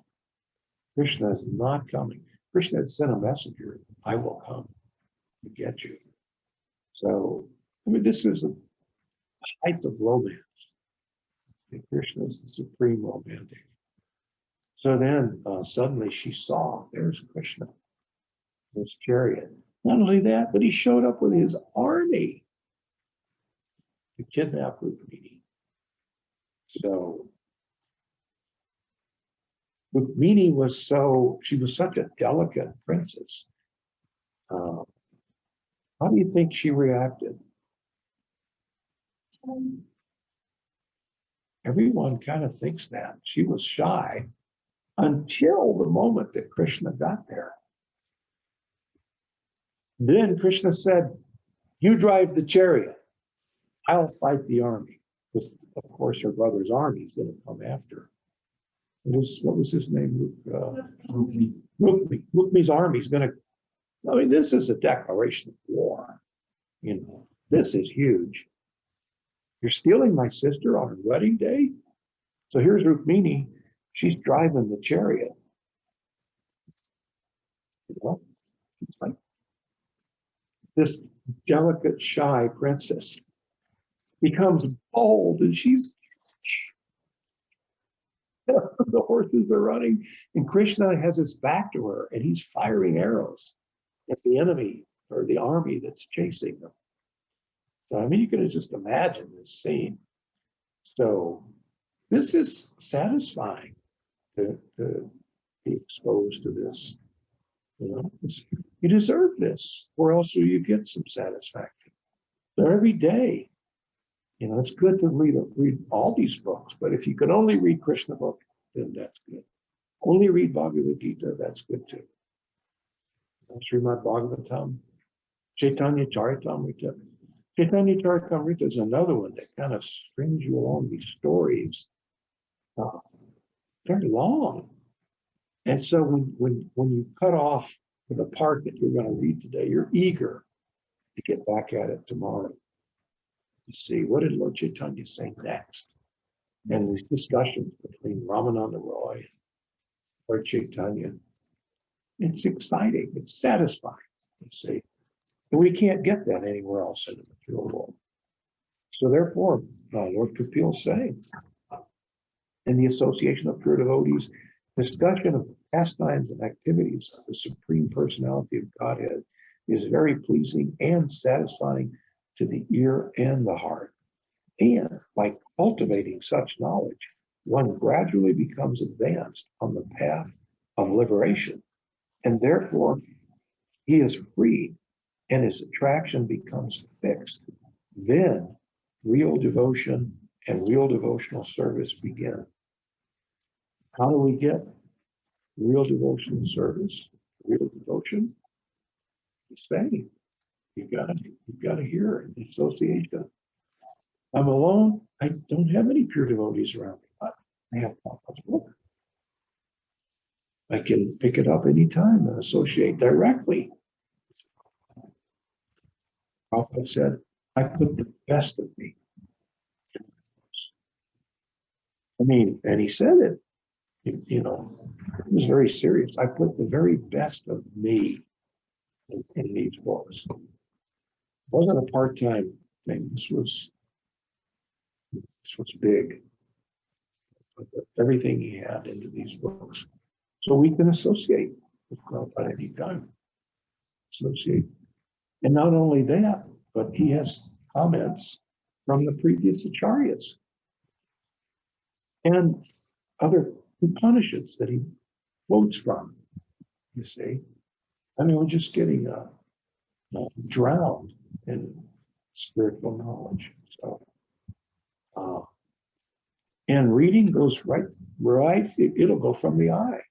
Speaker 1: Krishna is not coming. Krishna had sent a messenger, I will come to get you. So, I mean, this is the height of romance. And Krishna is the supreme romantic. So then suddenly she saw, there's Krishna, his chariot. Not only that, but he showed up with his army to kidnap Rukmini. So Rukmini she was such a delicate princess. How do you think she reacted? Everyone kind of thinks that. She was shy until the moment that Krishna got there. Then Krishna said, you drive the chariot. I'll fight the army. Because, of course, her brother's army is going to come after her. What was his name? Rukmini's army is going to. I mean, this is a declaration of war. This is huge. You're stealing my sister on her wedding day? So here's Rukmini. She's driving the chariot. It's like this delicate, shy princess becomes bold, and the horses are running, and Krishna has his back to her, and he's firing arrows at the enemy or the army that's chasing them. So, I mean, you can just imagine this scene. So, this is satisfying to be exposed to this. You deserve this, or else you get some satisfaction. So, every day, it's good to read all these books, but if you can only read Krishna book, then that's good. Only read Bhagavad Gita, that's good too. Srimad Bhagavatam, Chaitanya Charitamrita. Chaitanya Charitamrita is another one that kind of strings you along these stories. They're long. And so when you cut off the part that you're going to read today, you're eager to get back at it tomorrow. To see what did Lord Chaitanya say next, and these discussions between Ramananda Roy and Lord Chaitanya. It's exciting. It's satisfying. You see, and we can't get that anywhere else in the material world. So therefore, Lord Kapil is saying, in the Association of Pure Devotees, discussion of pastimes and activities of the Supreme Personality of Godhead is very pleasing and satisfying to the ear and the heart. And by cultivating such knowledge, one gradually becomes advanced on the path of liberation, and therefore he is freed and his attraction becomes fixed. Then real devotion and real devotional service begin. How do we get real devotional service, real devotion? The same. You've got to hear it, the association. I'm alone. I don't have any pure devotees around me, but I have Prabhupada's book. I can pick it up anytime and associate directly. Prabhupada said, I put the best of me. I mean, and he said it, it was very serious. I put the very best of me in these books. It wasn't a part-time thing. This was big. I put everything he had into these books. So we can associate with Prabhupada any time. Associate. And not only that, but he has comments from the previous acharyas and other Upanishads that he quotes from, you see. I mean, we're just getting drowned in spiritual knowledge. So, and reading goes right, it'll go from the eye.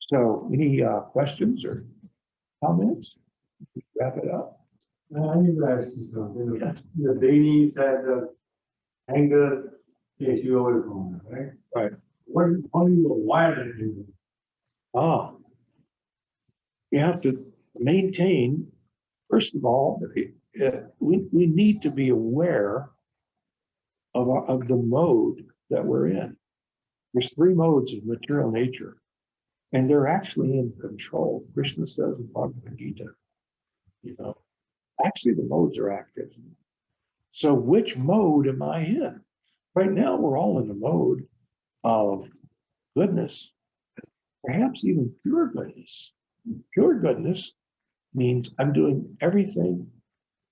Speaker 1: So, any questions or comments? Wrap it up.
Speaker 5: I need to ask you something. The Dani said anger takes you away from it, right?
Speaker 1: Right.
Speaker 5: How do you avoid it?
Speaker 1: You have to maintain First of all, we need to be aware of the mode that we're in. There's three modes of material nature, and they're actually in control. Krishna says in Bhagavad Gita, actually the modes are active. So which mode am I in? Right now, we're all in the mode of goodness, perhaps even pure goodness. Pure goodness means I'm doing everything,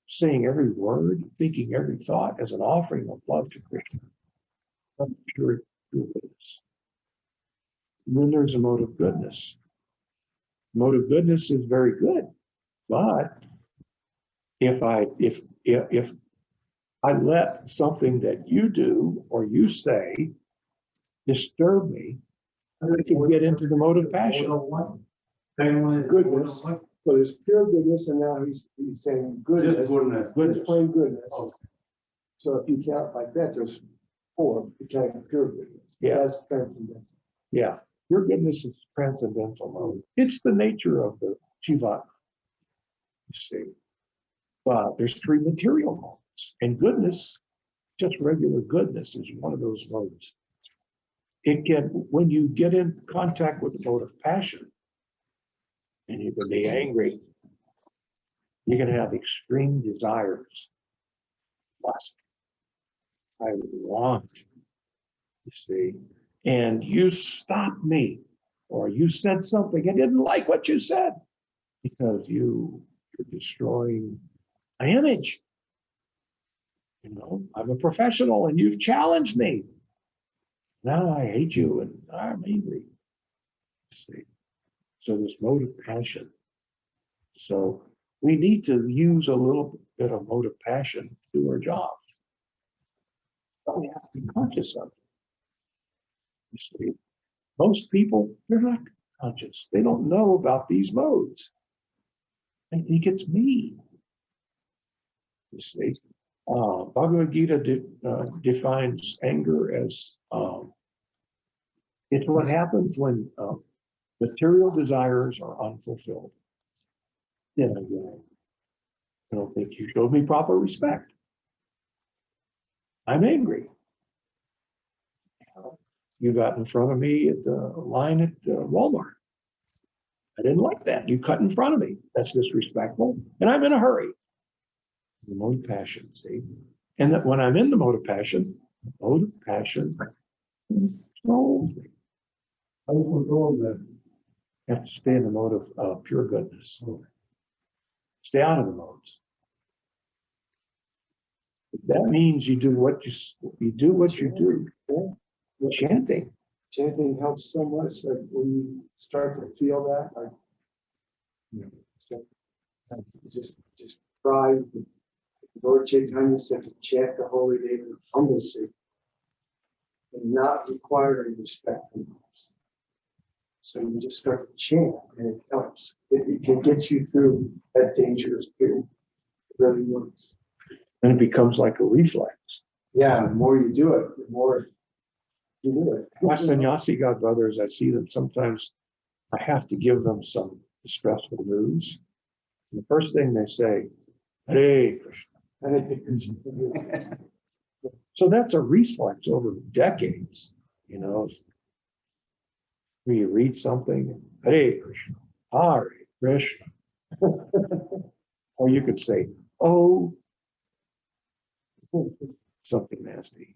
Speaker 1: saying every word, thinking every thought as an offering of love to Krishna. That's pure goodness. And then there's a mode of goodness. Mode of goodness is very good, but if I let something that you do or you say disturb me, I can get into the mode of passion.
Speaker 5: Goodness. So there's pure goodness, and now he's saying goodness. Just plain goodness.
Speaker 1: Okay.
Speaker 5: So if you count like that, there's four. You count pure goodness.
Speaker 1: Yeah.
Speaker 5: That's transcendental.
Speaker 1: Yeah, pure goodness is transcendental mode. It's the nature of the Jiva. You see, but there's three material modes, and goodness, just regular goodness, is one of those modes. It can, when you get in contact with the mode of passion, and you can be angry, you can have extreme desires. Lust. I want, you see, and you stopped me, or you said something, I didn't like what you said, because you're destroying my image. I'm a professional and you've challenged me. Now I hate you and I'm angry. See? So this mode of passion. So we need to use a little bit of mode of passion to do our jobs. But we have to be conscious of it. You see, most people, they're not conscious. They don't know about these modes. They think it's me. You see, Bhagavad Gita defines anger as it's what happens when material desires are unfulfilled. Then I don't think you showed me proper respect. I'm angry. You got in front of me at the line at Walmart. I didn't like that. You cut in front of me. That's disrespectful. And I'm in a hurry. The mode of passion, see? And that when I'm in the mode of passion controls me.
Speaker 5: How do you control that?
Speaker 1: You have to stay in the mode of pure goodness. Stay out of the modes. That means you do what you do. Yeah. Chanting.
Speaker 5: Chanting helps so much that when you start to feel that, like, just try. Lord Chaitanya said to chant the holy name in humility and not requiring respect from others. So you just start to chant and it helps. It can get you through that dangerous period. It really works.
Speaker 1: And it becomes like a reflex.
Speaker 5: Yeah, the more you do it, the more you do it.
Speaker 1: My sannyasi godbrothers, I see them sometimes, I have to give them some distressful news. And the first thing they say, Hare Krishna. So that's a reflex over decades, where you read something, Hare Krishna, Hare Krishna. Or you could say, oh, something nasty.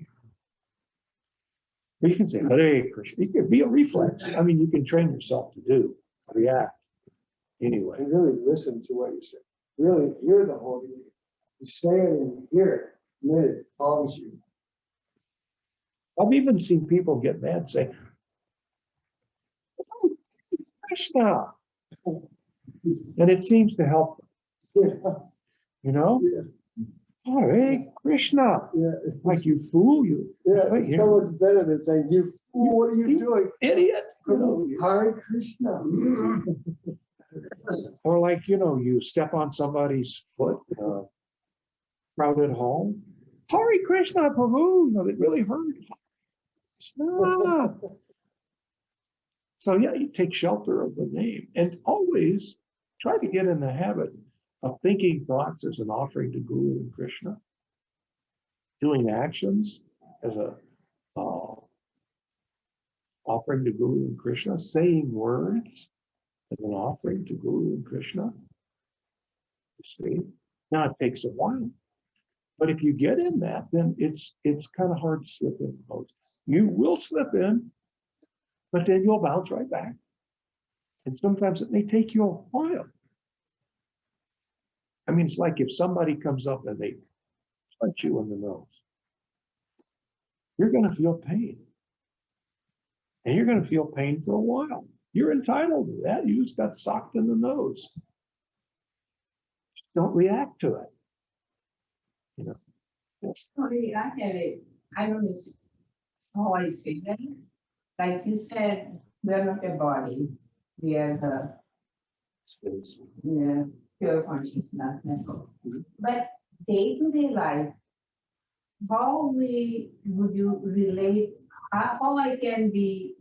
Speaker 1: Or you can say, Hare Krishna. It could be a reflex. I mean, you can train yourself to react. Anyway.
Speaker 5: And really listen to what you say. Really hear the holy name. You say it and you hear it, and then it calms you.
Speaker 1: I've even seen people get mad and say, oh, Krishna. And it seems to help them,
Speaker 5: Yeah.
Speaker 1: Hare Krishna.
Speaker 5: Yeah.
Speaker 1: Like you fool you.
Speaker 5: Yeah,
Speaker 1: Right
Speaker 5: it's
Speaker 1: here.
Speaker 5: so much better than saying, you fool, what are you doing?
Speaker 1: Idiot.
Speaker 5: Hare Krishna.
Speaker 1: Or like, you step on somebody's foot in a crowded hall. Hare Krishna, Prabhu. It really hurt. So yeah, you take shelter of the name and always try to get in the habit of thinking thoughts as an offering to Guru and Krishna, doing actions as a offering to Guru and Krishna, saying words as an offering to Guru and Krishna. You see, now it takes a while, but if you get in that, then it's kind of hard to slip in those. You will slip in, but then you'll bounce right back. And sometimes it may take you a while. I mean, it's like if somebody comes up and they punch you in the nose, you're going to feel pain. And you're going to feel pain for a while. You're entitled to that. You just got socked in the nose. Just don't react to it. You know. Yes.
Speaker 7: Sorry, I don't know how I say that. Like you said, we are not a body. We are the pure consciousness. But day-to-day life, how would you relate, how I can be,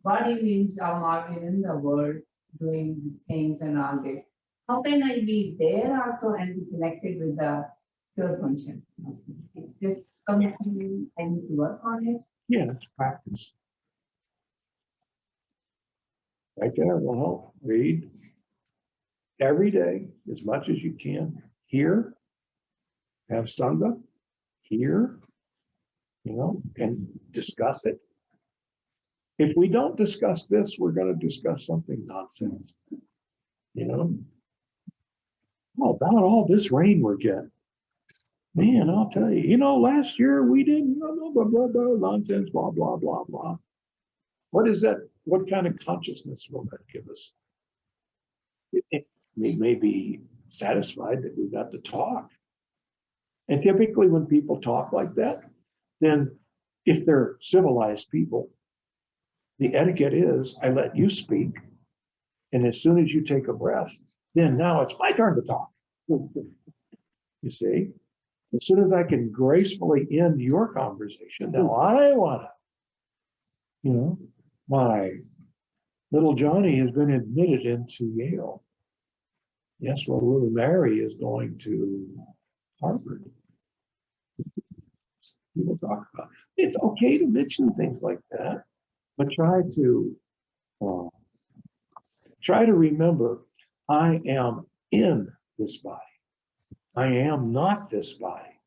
Speaker 7: body means I'm always in the world doing things and all this. How can I be there also and be connected with the pure consciousness? Is this something I need to work on it?
Speaker 1: Yeah, it's practice. Right there will help. Read every day as much as you can. Hear, have Sangha, hear, you know, and discuss it. If we don't discuss this, we're going to discuss something nonsense. You know, oh, about all this rain we're getting. Man, I'll tell you, you know, last year we didn't, blah, blah, blah, blah, nonsense, blah, blah, blah, blah. What is that? What kind of consciousness will that give us? We may be satisfied that we got to talk. And typically when people talk like that, then if they're civilized people, the etiquette is I let you speak. And as soon as you take a breath, then now it's my turn to talk. You see? As soon as I can gracefully end your conversation, now I want to, you know, my little Johnny has been admitted into Yale. Yes, well, little Mary is going to Harvard. People talk about it. It's okay to mention things like that, but try to remember, I am in this body. I am not this body.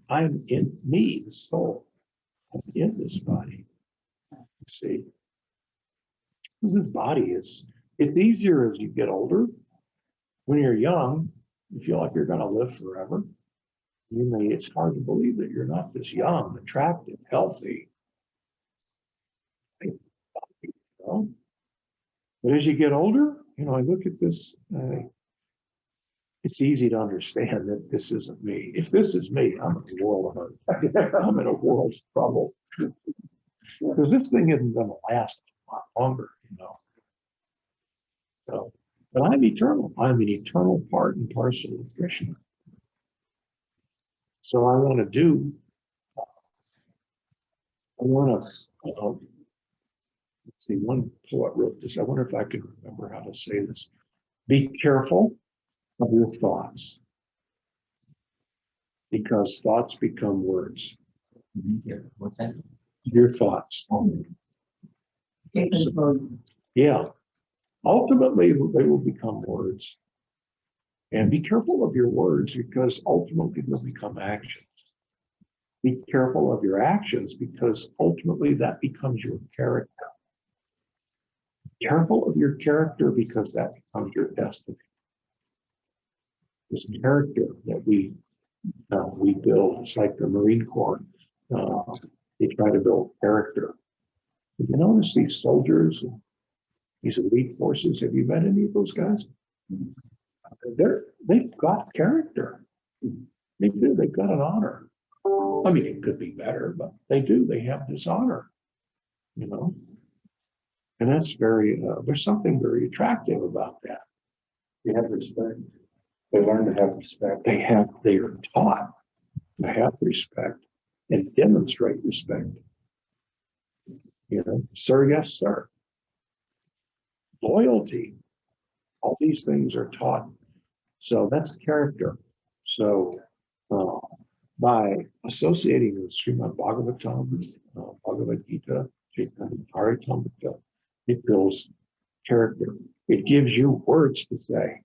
Speaker 1: I'm in me, the soul. I'm in this body. See, because this body it's easier as you get older. When you're young, you feel like you're going to live forever. It's hard to believe that you're not this young, attractive, healthy. You know? But as you get older, you know, I look at this, it's easy to understand that this isn't me. If this is me, I'm in a world of hurt. I'm in a world of trouble. Because this thing isn't going to last a lot longer, you know. So, but I'm eternal. I'm an eternal part and parcel of Krishna. So I want to let's see, one poet wrote this. I wonder if I can remember how to say this. Be careful of your thoughts, because thoughts become words.
Speaker 3: What's that?
Speaker 1: Your thoughts.
Speaker 7: Take control.
Speaker 1: Yeah. Ultimately, they will become words. And be careful of your words, because ultimately they'll become actions. Be careful of your actions, because ultimately that becomes your character. Careful of your character, because that becomes your destiny. This character that we build, it's like the Marine Corps. They try to build character. You notice these soldiers, these elite forces, have you met any of those guys? They've got character. They do, they've got an honor. I mean, it could be better, but they do, they have this honor, you know? And that's there's something very attractive about that.
Speaker 6: You have respect. They learn to have respect.
Speaker 1: They are taught to have respect and demonstrate respect. You know, sir, yes, sir. Loyalty. All these things are taught So that's character. So by associating with Srimad Bhagavatam, Bhagavad Gita, Chaitanya Charitamrita, it builds character. It gives you words to say,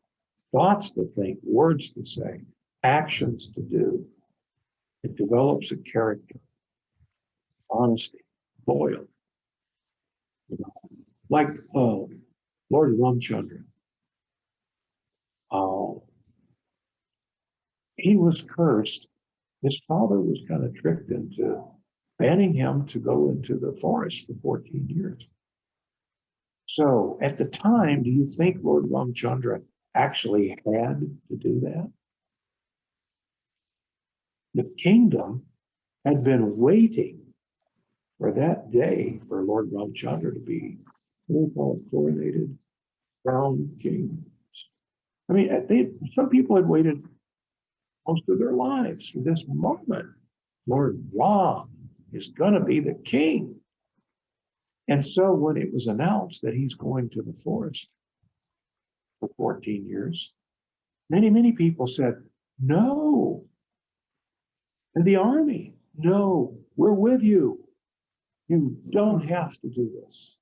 Speaker 1: thoughts to think, words to say, actions to do. It develops a character, honesty, loyal. You know, like Lord Ramchandra. He was cursed. His father was kind of tricked into banning him to go into the forest for 14 years. So at the time, do you think Lord Ramchandra actually had to do that? The kingdom had been waiting for that day for Lord Ramchandra to be coronated, crowned king. I mean, some people had waited most of their lives for this moment. Lord Ram is going to be the king. And so when it was announced that he's going to the forest for 14 years, many people said, no. And the army, no, we're with you. You don't have to do this.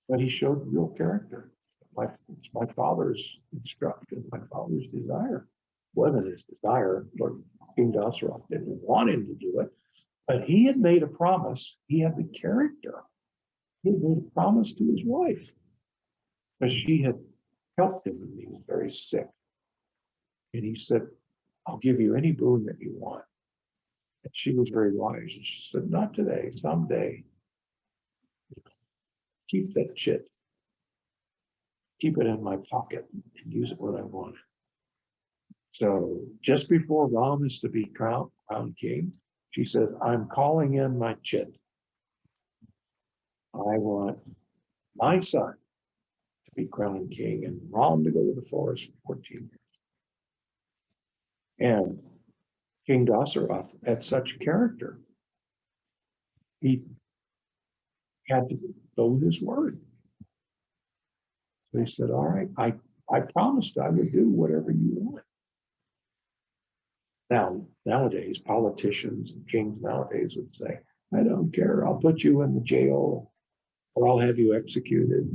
Speaker 1: But he showed real character. It's my father's instruction, my father's desire. Wasn't his desire. Lord King Dasarath didn't want him to do it, but he had made a promise. He had the character. He had made a promise to his wife, because she had helped him when he was very sick. And he said, I'll give you any boon that you want. And she was very wise. And she said, not today, someday. Keep that shit. Keep it in my pocket and use it when I want it. So just before Ram is to be crowned king, she says, I'm calling in my chit. I want my son to be crowned king and Ram to go to the forest for 14 years. And King Dasarath had such character. He had to go with his word. So he said, all right, I promised I would do whatever you want. Now, nowadays, politicians and kings nowadays would say, I don't care, I'll put you in the jail or I'll have you executed.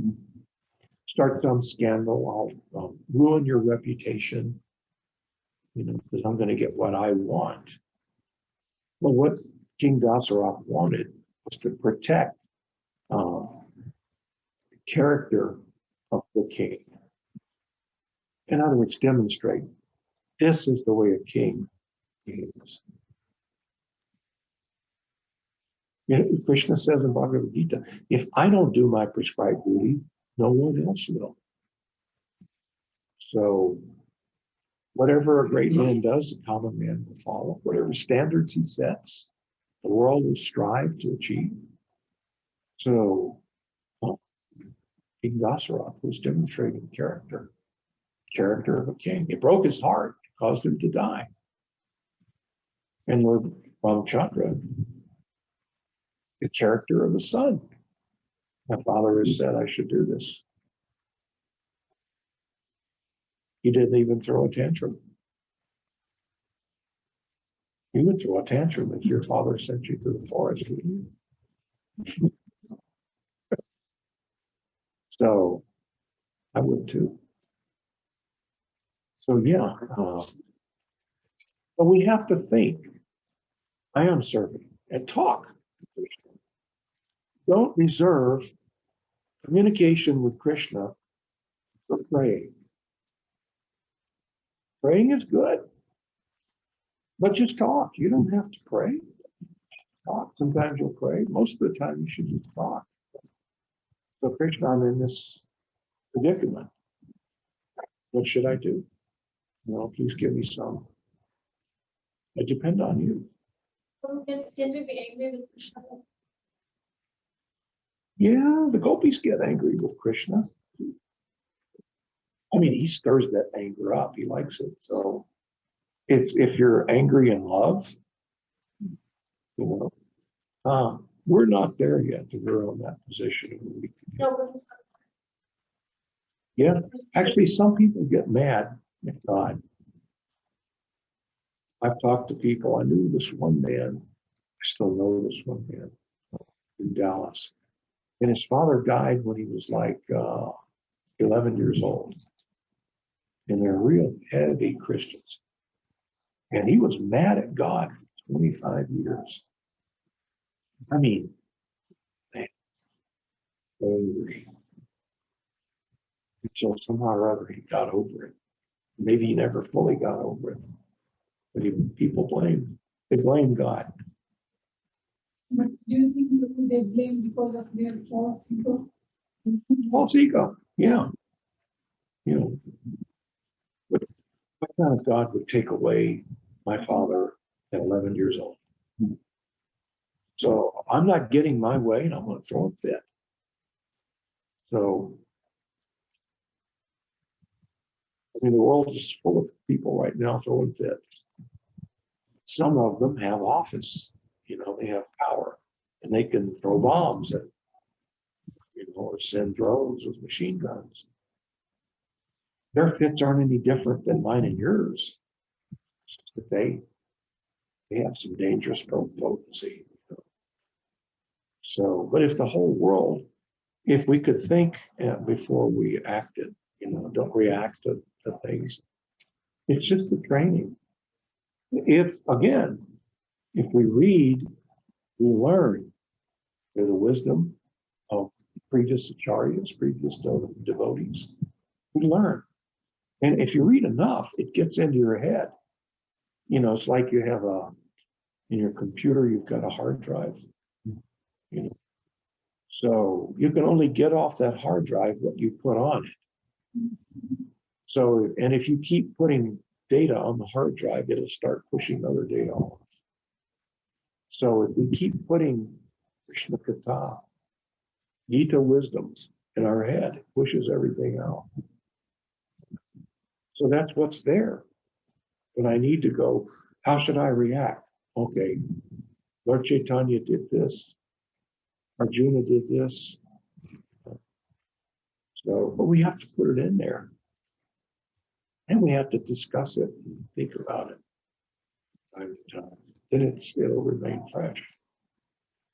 Speaker 1: Start some scandal, I'll ruin your reputation, because I'm going to get what I want. Well, what King Dasarath wanted was to protect the character of the king. In other words, demonstrate this is the way a king is. Krishna says in Bhagavad Gita, if I don't do my prescribed duty, no one else will. So whatever a great man does, the common man will follow. Whatever standards he sets, the world will strive to achieve. So King Dasarath was demonstrating character of a king. It broke his heart, caused him to die. And Lord Ramchandra, the character of a son. My father has said I should do this. He didn't even throw a tantrum. You would throw a tantrum if your father sent you to the forest, wouldn't you? So I would too. So yeah, but we have to think. I am serving and talk. Don't reserve communication with Krishna for praying. Praying is good, but just talk. You don't have to pray. Talk. Sometimes you'll pray. Most of the time, you should just talk. So Krishna, I'm in this predicament. What should I do? Please give me some. I depend on you.
Speaker 2: Can we be angry with Krishna?
Speaker 1: Yeah, the gopis get angry with Krishna. I mean, he stirs that anger up. He likes it. So it's if you're angry in love, we're not there yet to grow in that position.
Speaker 2: No, but
Speaker 1: Yeah, actually, some people get mad at God. I've talked to people. I knew this one man. I still know this one man in Dallas. And his father died when he was like 11 years old. And they're real heavy Christians. And he was mad at God for 25 years. I mean, man, angry. Until somehow or other he got over it. Maybe he never fully got over it. But people they blame God.
Speaker 4: But do you think that they blame because of their false ego?
Speaker 1: False ego, yeah. You know, what kind of God would take away my father at 11 years old? So I'm not getting my way and I'm going to throw a fit. So, I mean, the world is full of people right now throwing fits. Some of them have office, they have power and they can throw bombs at, or send drones with machine guns. Their fits aren't any different than mine and yours. It's just that they have some dangerous potency. So, but if the whole world, if we could think before we acted, don't react to things, it's just the training. If we read, we learn through the wisdom of previous acharyas, previous devotees, we learn. And if you read enough, it gets into your head. It's like you have in your computer, you've got a hard drive. So you can only get off that hard drive what you put on it. So, and if you keep putting data on the hard drive, it'll start pushing other data off. So if we keep putting Krishna Katha, Gita wisdoms in our head, it pushes everything out. So that's what's there. When I need to go, how should I react? Okay, Lord Chaitanya did this. Arjuna did this. So, but we have to put it in there. And we have to discuss it and think about it time to time. Then it'll remain fresh.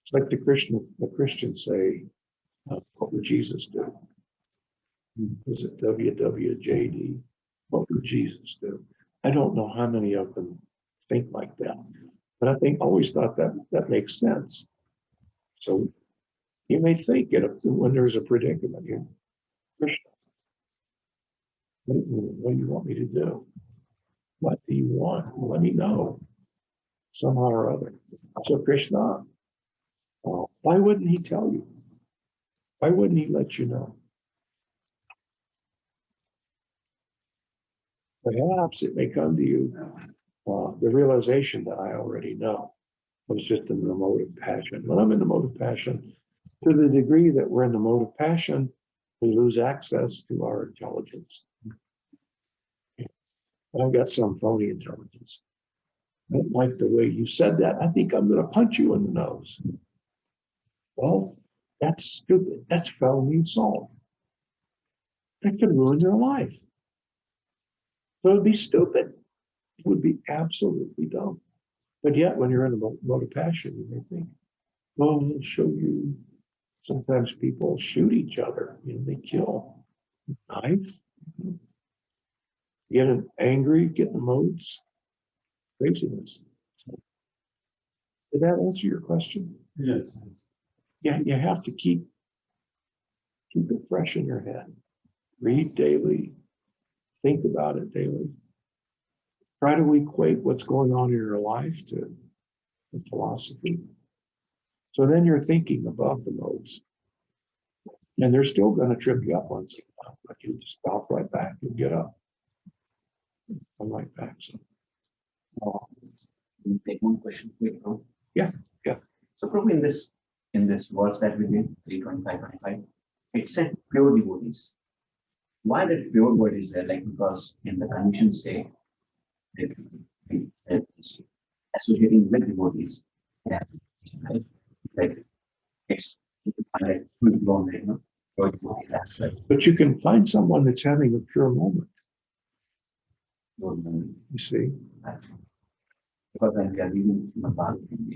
Speaker 1: It's like the Christians say, what would Jesus do? Was it WWJD? What would Jesus do? I don't know how many of them think like that, but I always thought that makes sense. So you may think when there's a predicament, Krishna, what do you want me to do? What do you want? Let me know somehow or other. So Krishna, why wouldn't he tell you? Why wouldn't he let you know? Perhaps it may come to you the realization that I already know. I was just in the mode of passion. When I'm in the mode of passion, to the degree that we're in the mode of passion, we lose access to our intelligence. I've got some phony intelligence. I don't like the way you said that. I think I'm going to punch you in the nose. Well, that's stupid. That's felony assault. That could ruin your life. So it'd be stupid. It would be absolutely dumb. But yet, when you're in a mode of passion, you may think, well, it'll show you. Sometimes people shoot each other. They kill. Knife. Get angry, get in the modes. Craziness. Did that answer your question?
Speaker 6: Yes.
Speaker 1: Yeah, you have to keep it fresh in your head. Read daily. Think about it daily. Try to equate what's going on in your life to the philosophy. So then you're thinking above the modes. And they're still going to trip you up once in a while, but you just stop right back and get up. Come right back. So
Speaker 3: Take one question, quick, bro.
Speaker 1: Yeah.
Speaker 3: So probably in this verse that we did, 3:25-25, it said pure devotees. Why that pure word is there? Like, because in the conditioned state, associating with devotees, yeah, right? Like it's you can find like full blown, That's it.
Speaker 1: But you can find someone that's having a pure moment, you see.
Speaker 3: Because when we are reading Srimad Bhagavatam,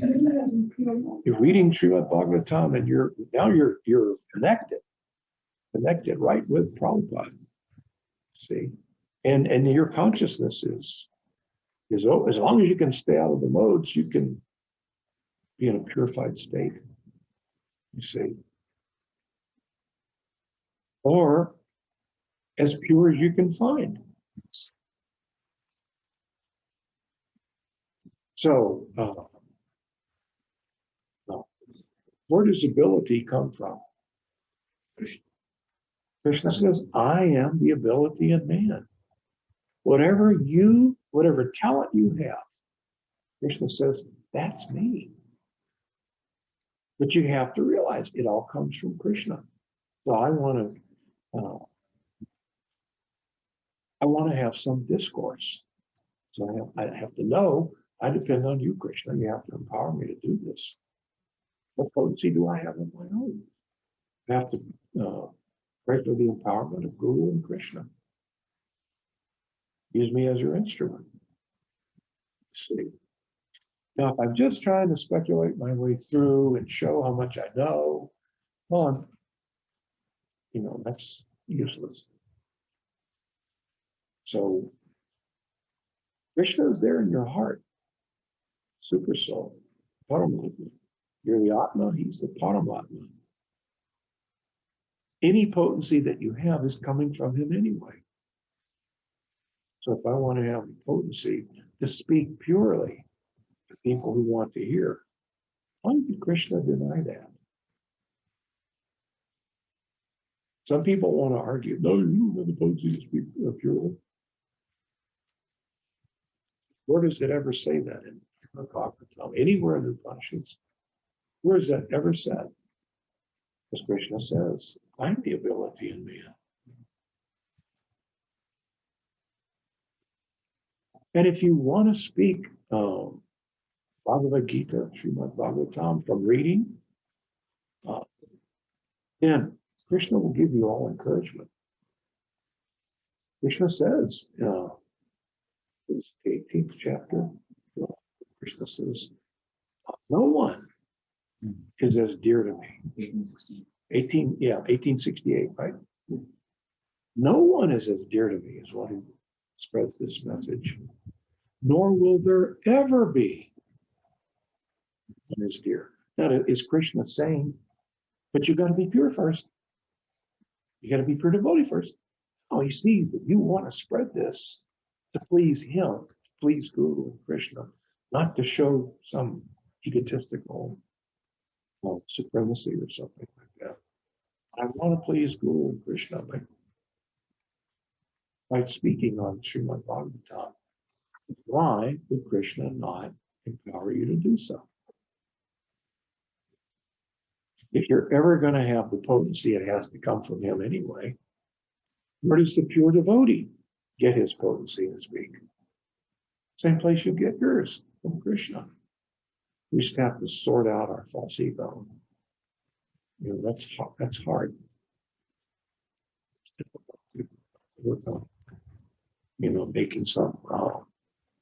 Speaker 3: we are
Speaker 1: You're reading Srimad Bhagavatam and you're connected right with Prabhupada. See, and your consciousness is as long as you can stay out of the modes, you can be in a purified state. You see, or as pure as you can find. So, where does ability come from? Krishna says, I am the ability in man. Whatever talent you have, Krishna says, that's me. But you have to realize it all comes from Krishna. So I want to have some discourse. So I have to know, I depend on you, Krishna. You have to empower me to do this. What potency do I have on my own? I have to pray for the empowerment of Guru and Krishna. Use me as your instrument. See. Now, if I'm just trying to speculate my way through and show how much I know, well, that's useless. So, Krishna is there in your heart, super soul, Paramatma. You're the Atma, he's the Paramatma. Any potency that you have is coming from him anyway. So if I want to have the potency to speak purely to people who want to hear, why did Krishna deny that? Some people want to argue, no, you don't have the potency to speak purely. Where does it ever say that in Bhagavatam? Anywhere in the Upanishads? Where is that ever said? As Krishna says, I'm the ability in man. And if you want to speak Bhagavad Gita, Srimad Bhagavatam from reading, then Krishna will give you all encouragement. Krishna says, it's the 18th chapter, Krishna says, no one is as dear to me. 1868, right? No one is as dear to me as one who spreads this message, nor will there ever be one as dear. Now, is Krishna saying, but you got to be pure first. You got to be pure devotee first. Oh, he sees that you want to spread this to please him, to please Guru and Krishna, not to show some egotistical supremacy or something like that. I want to please Guru and Krishna by speaking on Srimad Bhagavatam. Why would Krishna not empower you to do so? If you're ever going to have the potency, it has to come from him anyway. Where does the pure devotee get his potency and speak? Same place you get yours, from Krishna. We just have to sort out our false ego. That's hard. It's difficult to work on. Making some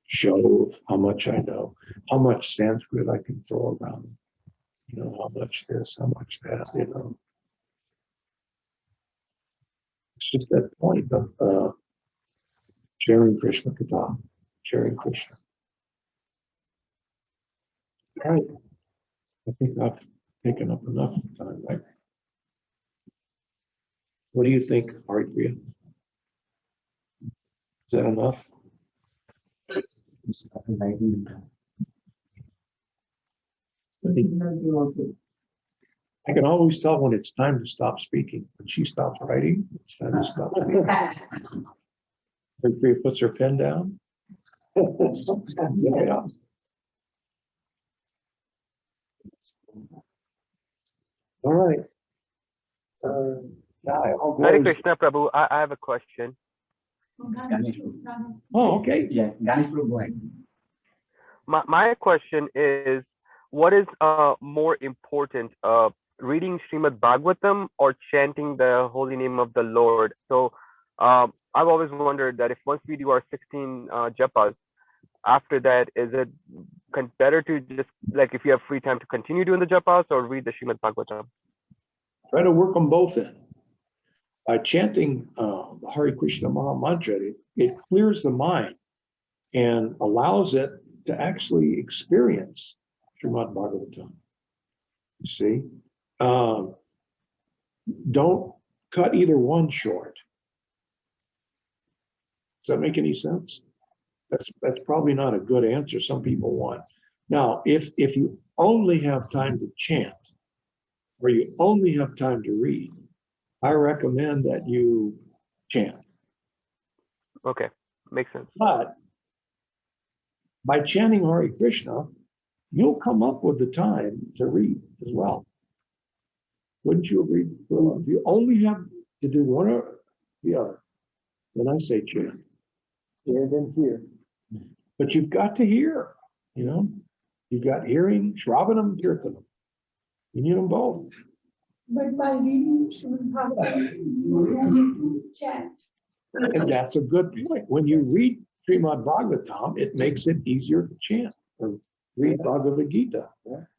Speaker 1: show of how much I know, how much Sanskrit I can throw around. How much this, how much that, It's just that point of sharing Krishna Katha, sharing Krishna. All right. I think I've taken up enough time, right? What do you think, Haripriya? Is that enough? I can always tell when it's time to stop speaking. When she stops writing, it's time to stop speaking. Haripriya puts her pen down. Yeah. All right.
Speaker 8: Hare Krishna Prabhu, I have a question.
Speaker 1: Oh, okay.
Speaker 3: Yeah, Ganesh Prabhu, go ahead.
Speaker 8: My question is, what is more important, reading Srimad Bhagavatam or chanting the holy name of the Lord? So I've always wondered that if once we do our 16 japas, after that, is it better to just, like, if you have free time, to continue doing the japas or read the Srimad Bhagavatam?
Speaker 1: Try to work them both in. By chanting the Hare Krishna Maha Mantra, it clears the mind and allows it to actually experience Srimad Bhagavatam. You see? Don't cut either one short. Does that make any sense? That's probably not a good answer some people want. Now, if you only have time to chant, or you only have time to read, I recommend that you chant.
Speaker 8: Okay, makes sense.
Speaker 1: But by chanting Hare Krishna, you'll come up with the time to read as well. Wouldn't you agree? If you only have to do one or the other, then I say chant.
Speaker 5: Yeah, then here.
Speaker 1: But you've got to hear, you know, you've got hearing, Shravanam, Kirtanam. You need them both.
Speaker 4: But by reading Srimad Bhagavatam, you don't need to chant.
Speaker 1: And that's a good point. When you read Srimad Bhagavatam, it makes it easier to chant or read Bhagavad Gita.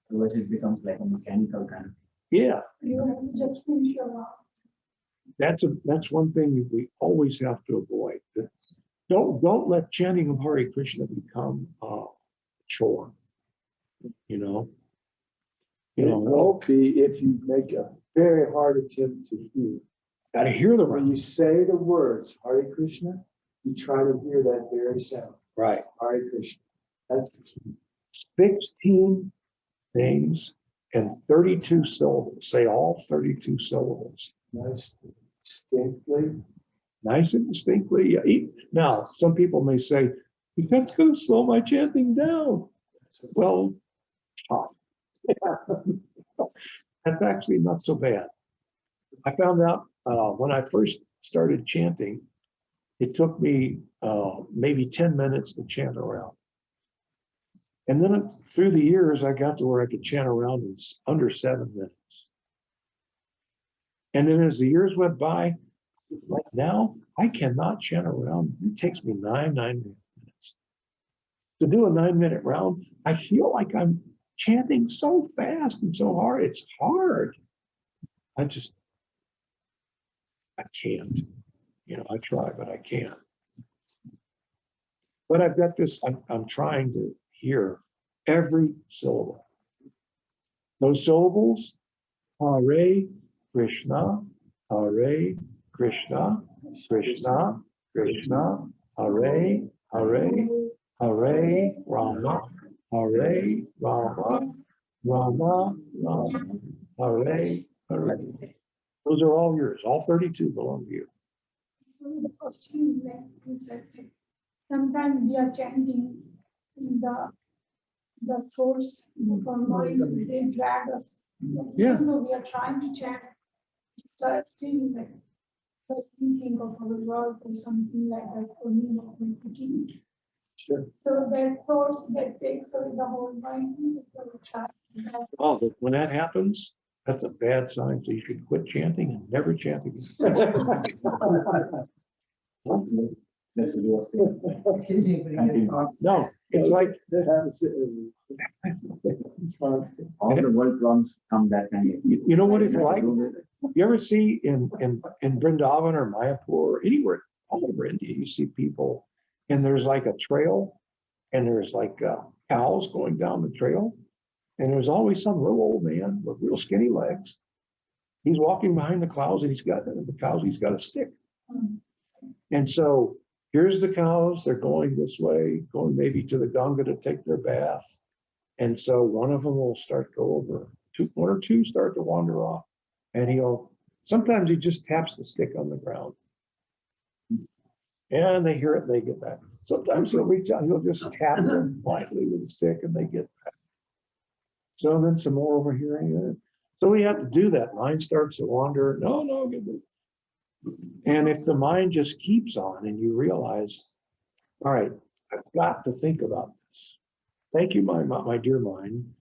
Speaker 3: Otherwise it becomes like a mechanical kind of.
Speaker 1: Yeah,
Speaker 4: You have to just finish your work.
Speaker 1: that's one thing we always have to avoid. Don't let chanting of Hare Krishna become a chore. You know.
Speaker 5: It won't be if you make a very hard attempt to hear.
Speaker 1: Got to hear the
Speaker 5: When
Speaker 1: right.
Speaker 5: you say the words Hare Krishna, you try to hear that very sound.
Speaker 1: Right.
Speaker 5: Hare Krishna. That's the key.
Speaker 1: 16 names and 32 syllables. Say all 32 syllables.
Speaker 5: Nice, distinctly.
Speaker 1: Nice and distinctly. Now, some people may say, that's going to slow my chanting down. Well, that's actually not so bad. I found out when I first started chanting, it took me maybe 10 minutes to chant around. And then through the years, I got to where I could chant around in under 7 minutes. And then as the years went by, like now, I cannot chant around. It takes me 9 minutes. To do a 9-minute round, I feel like I'm chanting so fast and so hard. It's hard. I can't. You know, I try, but I can't. But I've got this, I'm trying to hear every syllable. Those syllables, Hare Krishna, Hare Krishna, Krishna, Krishna, Hare, Hare, Hare Rama, Hare Rama, Rama, Rama, Hare, Hare. Those are all yours. All 32 belong to you.
Speaker 4: The question is like, sometimes we are chanting in the thoughts of our mind, they drag us.
Speaker 1: Yeah.
Speaker 4: Even though we are trying to chant, still like we think of our work or something like that for me, of my thinking.
Speaker 1: Sure.
Speaker 4: So that thoughts that takes away the whole mind. So we try.
Speaker 1: Oh, but when that happens, that's a bad sign. So you should quit chanting and never chant again. No, it's like
Speaker 3: All the world problems come that time.
Speaker 1: you know what it's like. You ever see in Vrindavan or Mayapur or anywhere all over India, you see people, and there's like a trail, and there's like cows going down the trail, and there's always some little old man with real skinny legs. He's walking behind the cows, and he's got a stick. And so here's the cows, they're going this way, going maybe to the Ganga to take their bath. And so one of them will start to go over, one or two start to wander off. And sometimes he just taps the stick on the ground. And they hear it, and they get back. Sometimes he'll reach out, he'll just tap them lightly with the stick, and they get back. So then some more over here. So we have to do that. Mind starts to wander. No, get it. And if the mind just keeps on and you realize, all right, I've got to think about this. Thank you, my dear mind.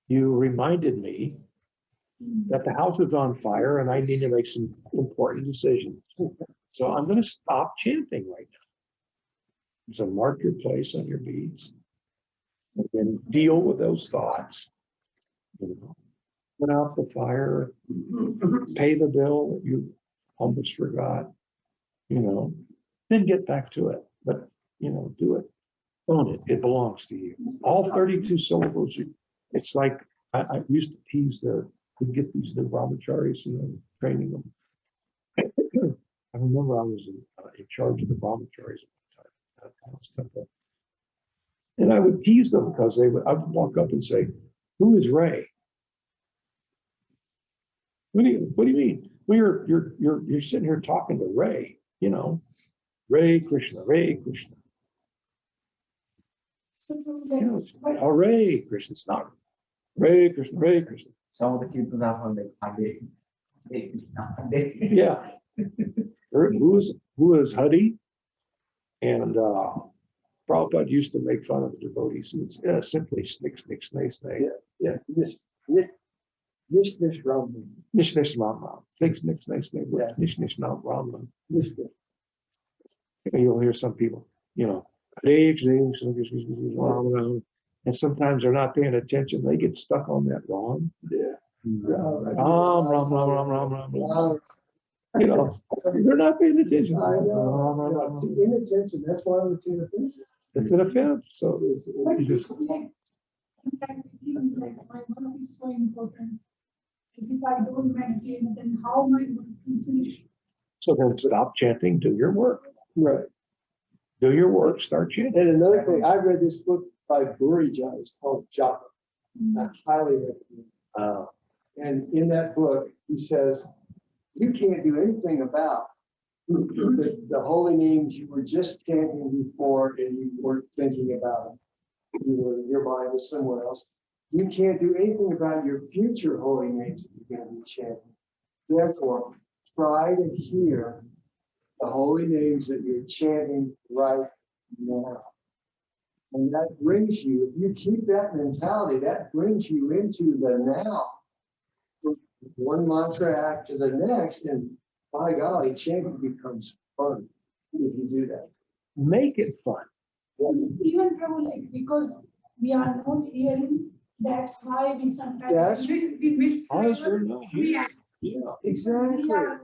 Speaker 1: You reminded me that the house is on fire and I need to make some important decisions. So I'm going to stop chanting right now. So mark your place on your beads and then deal with those thoughts. You know, put out the fire, pay the bill that you almost forgot, you know, then get back to it. But, you know, do it. Own it. It belongs to you. All 32 syllables. It's like I used to tease we'd get these new brahmacharis and then training them. I remember I was in charge of the brahmacharis at the house temple. And I would tease them because I would walk up and say, "Who is Ray? What do you mean? Well, you're sitting here talking to Ray, you know, Ray Krishna, Ray Krishna.
Speaker 4: So
Speaker 1: You know, it's Hare Krishna, it's not Ray Krishna, Ray Krishna.
Speaker 3: Some of the kids would have like Hare Krishna.
Speaker 1: Yeah. Who is Huddy? And Prabhupada used to make fun of the devotees. It's simply snick, snick, snake, snake.
Speaker 5: Yeah, nish, Ram.
Speaker 1: Nish, nish, ram, ram. Snick, snick, snake, snake.
Speaker 5: Yeah.
Speaker 1: Nish, nish, ram, ram.
Speaker 5: Nish.
Speaker 1: You'll hear some people, you know, Hare Krishna, ram, ram. And sometimes they're not paying attention. They get stuck on that wrong.
Speaker 5: Yeah.
Speaker 1: Ram, ram, ram, ram, ram, ram, ram. You know, they're not paying attention.
Speaker 5: I know.
Speaker 1: Ram, ram, ram, ram.
Speaker 5: Inattention, that's why it's inattention.
Speaker 1: It's an offense. So
Speaker 4: But
Speaker 1: you just,
Speaker 4: like, sometimes I feel like my work is so important. If I don't meditate, then how my work will finish?
Speaker 1: so then stop chanting, do your work.
Speaker 5: Right.
Speaker 1: Do your work, start chanting.
Speaker 5: And another thing, I read this book by Burija, it's called Japa. I highly recommend it. And in that book, he says, you can't do anything about the holy names you were just chanting before and you weren't thinking about them. Your mind was somewhere else. You can't do anything about your future holy names that you're going to be chanting. Therefore, try to hear the holy names that you're chanting right now. And that brings you, if you keep that mentality, that brings you into the now. One mantra after the next, and by golly, chanting becomes fun if you do that.
Speaker 1: Make it fun.
Speaker 4: Even Prabhu, like, because we are not hearing, that's why we sometimes
Speaker 5: Yes.
Speaker 4: we miss
Speaker 1: Honest or not.
Speaker 4: react.
Speaker 1: Yeah.
Speaker 5: Exactly.
Speaker 4: We are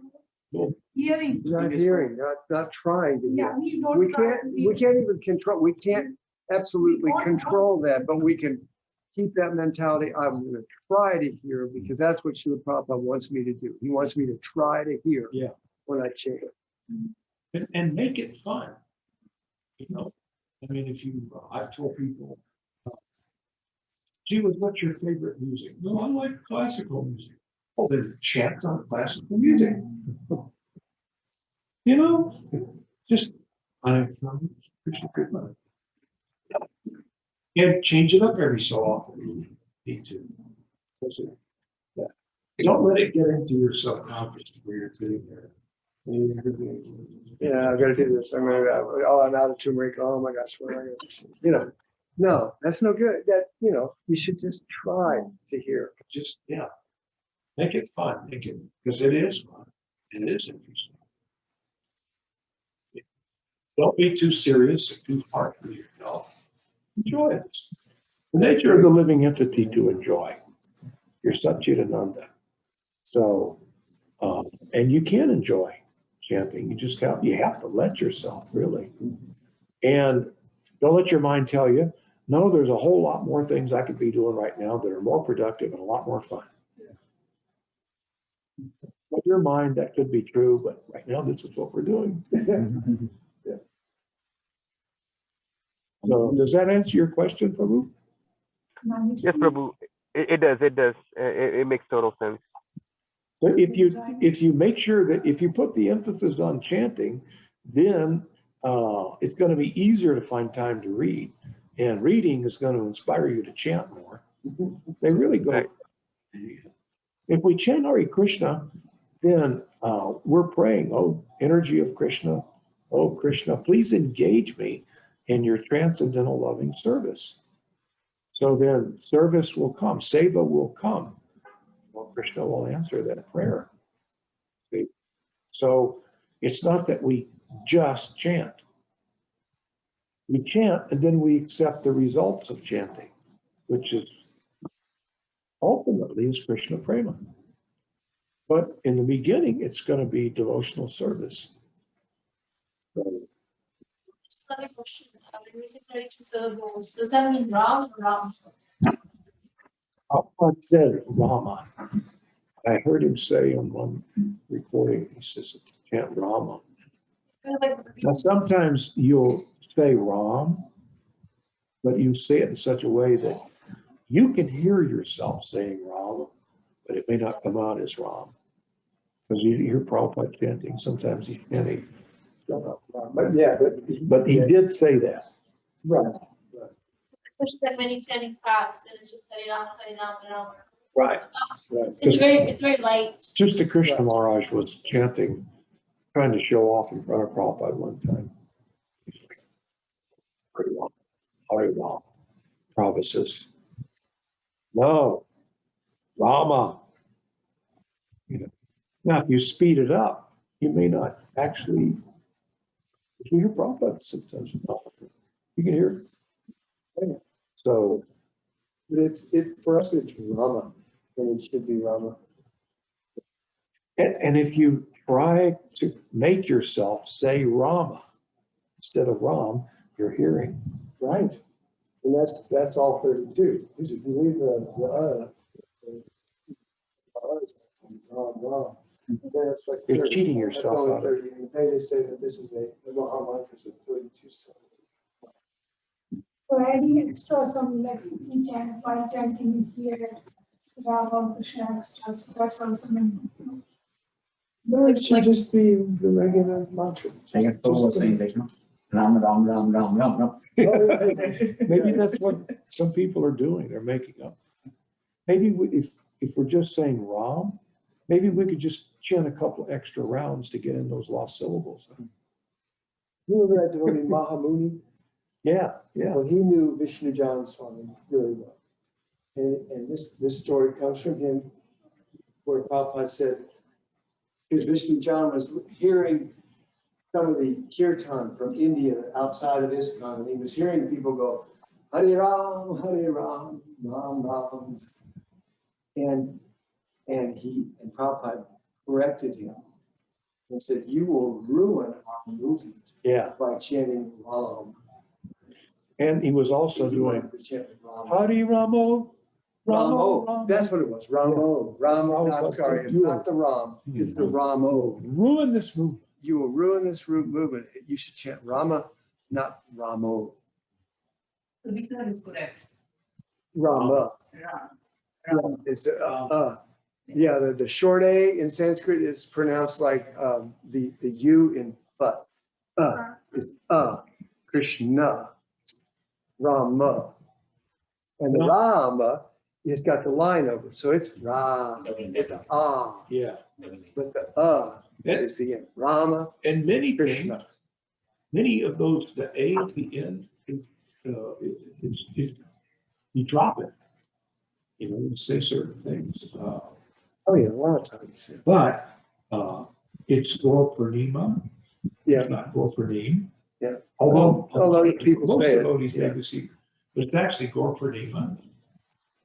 Speaker 4: hearing.
Speaker 5: Not hearing, not trying to hear.
Speaker 4: Yeah, we don't.
Speaker 5: We
Speaker 4: try
Speaker 5: can't,
Speaker 4: to hear.
Speaker 5: we can't even control, we can't absolutely control that, but we can keep that mentality. I'm gonna try to hear, because that's what Srila Prabhupada wants me to do. He wants me to try to hear
Speaker 1: Yeah.
Speaker 5: when I chant.
Speaker 1: And make it fun. You know, I mean, if you, I've told people, gee, what's your favorite music? No, I like classical music. Oh, then chant on classical music. You know, just, I Krishna Krishna. And change it up every so often if you need to. Yeah. Don't let it get into your subconscious where you're sitting there.
Speaker 5: Yeah, I gotta do this. I'm out of turmeric. Oh my gosh, what am I gonna do? You know, no, that's no good. That, you know, you should just try to hear.
Speaker 1: Just, yeah. Make it fun. Make it, because it is fun. It is interesting. Don't be too serious or too hard for yourself. Enjoy it. The nature of the living entity to enjoy. You're Satchidananda. So, and you can enjoy chanting. You have to let yourself, really. And don't let your mind tell you, no, there's a whole lot more things I could be doing right now that are more productive and a lot more fun. But your mind, that could be true, but right now this is what we're doing. So does that answer your question, Prabhu?
Speaker 8: Yes, Prabhu. It does. It does. It makes total sense.
Speaker 1: So if you make sure that if you put the emphasis on chanting, then it's going to be easier to find time to read, and reading is going to inspire you to chant more. They really go.
Speaker 8: Right.
Speaker 1: If we chant Hare Krishna, then we're praying, oh, energy of Krishna, oh Krishna, please engage me in your transcendental loving service. So then service will come, seva will come. Krishna will answer that prayer. See? So it's not that we just chant. We chant and then we accept the results of chanting, which is ultimately is Krishna prema. But in the beginning, it's going to be devotional service. So,
Speaker 2: Just another question, when we say 32 syllables, does that mean Ram or Ram?
Speaker 1: Prabhupada said Rama. I heard him say on one recording, he says, chant Rama.
Speaker 2: Kind of like
Speaker 1: Now, sometimes you'll say Ram, but you say it in such a way that you can hear yourself saying Ram, but it may not come out as Ram. Because you hear Prabhupada chanting, sometimes he's chanting.
Speaker 5: But yeah,
Speaker 1: But he did say that.
Speaker 5: right.
Speaker 2: especially like when you're chanting fast, and it's just Hare Rama, Hare Rama, Hare Rama.
Speaker 1: Right. Right.
Speaker 2: It's very light.
Speaker 1: Just Krishna Maharaj was chanting, trying to show off in front of Prabhupada one time. He's like, Hare Rama, Hare Rama. Prabhupada says, no, Rama. You know, now if you speed it up, you may not actually. You can hear Prabhupada sometimes. You can hear it. So,
Speaker 5: But for us, it's Rama, and it should be Rama.
Speaker 1: and if you try to make yourself say Rama instead of Ram, you're hearing.
Speaker 5: Right. And that's all 32. If you leave the then it's like
Speaker 1: You're
Speaker 5: 30.
Speaker 1: cheating
Speaker 5: That's
Speaker 1: yourself
Speaker 5: only
Speaker 1: out of it.
Speaker 5: 30. And they just say that this is the Mahamantra is 32.
Speaker 4: So adding extra some like we chant while chanting here, Rama, Krishna, extra, so that's also meant.
Speaker 5: No, it should just be the regular mantra.
Speaker 3: Like a Prabhu was saying, like, Ram, Ram, Ram, Ram, Ram, Ram.
Speaker 1: Maybe that's what some people are doing. They're making up. Maybe if we're just saying Ram, maybe we could just chant a couple extra rounds to get in those lost syllables.
Speaker 5: You remember that devotee Mahamuni?
Speaker 1: Yeah, yeah.
Speaker 5: Well, he knew Vishnu Jan Swami really well. And this story comes from him, where Prabhupada said, because Vishnu Jan was hearing some of the kirtan from India outside of ISKCON, and he was hearing people go, Hare Ram, Ram Ram. And Prabhupada corrected him and said, you will ruin our movement
Speaker 1: Yeah.
Speaker 5: by chanting Ram.
Speaker 1: And he was also doing
Speaker 5: Ramo.
Speaker 1: Hari Ramo.
Speaker 5: Ramo. That's what it was. Ramo. Ramo. I'm sorry. It's not the Ram. It's the Ramo.
Speaker 1: Ruin this movement.
Speaker 5: You will ruin this movement. You should chant Rama, not Ramo.
Speaker 7: So which one is correct?
Speaker 5: Rama.
Speaker 7: Ram.
Speaker 5: It's yeah. The short A in Sanskrit is pronounced like the U in but. It's Krishna. Rama. And the Rama has got the line over, so it's Ra. It's
Speaker 1: Yeah.
Speaker 5: but the is the end. Rama.
Speaker 1: And many things,
Speaker 5: Krishna.
Speaker 1: many of those, the A at the end, you drop it. You know, you say certain things.
Speaker 5: Oh yeah, a lot of times. Yeah.
Speaker 1: But it's Gaur Purnima.
Speaker 5: Yeah.
Speaker 1: It's not Gaur Purnim.
Speaker 5: Yeah.
Speaker 1: Although
Speaker 5: people
Speaker 1: most
Speaker 5: say it.
Speaker 1: devotees
Speaker 5: Yeah.
Speaker 1: maybe see, but it's actually Gaur Purnima.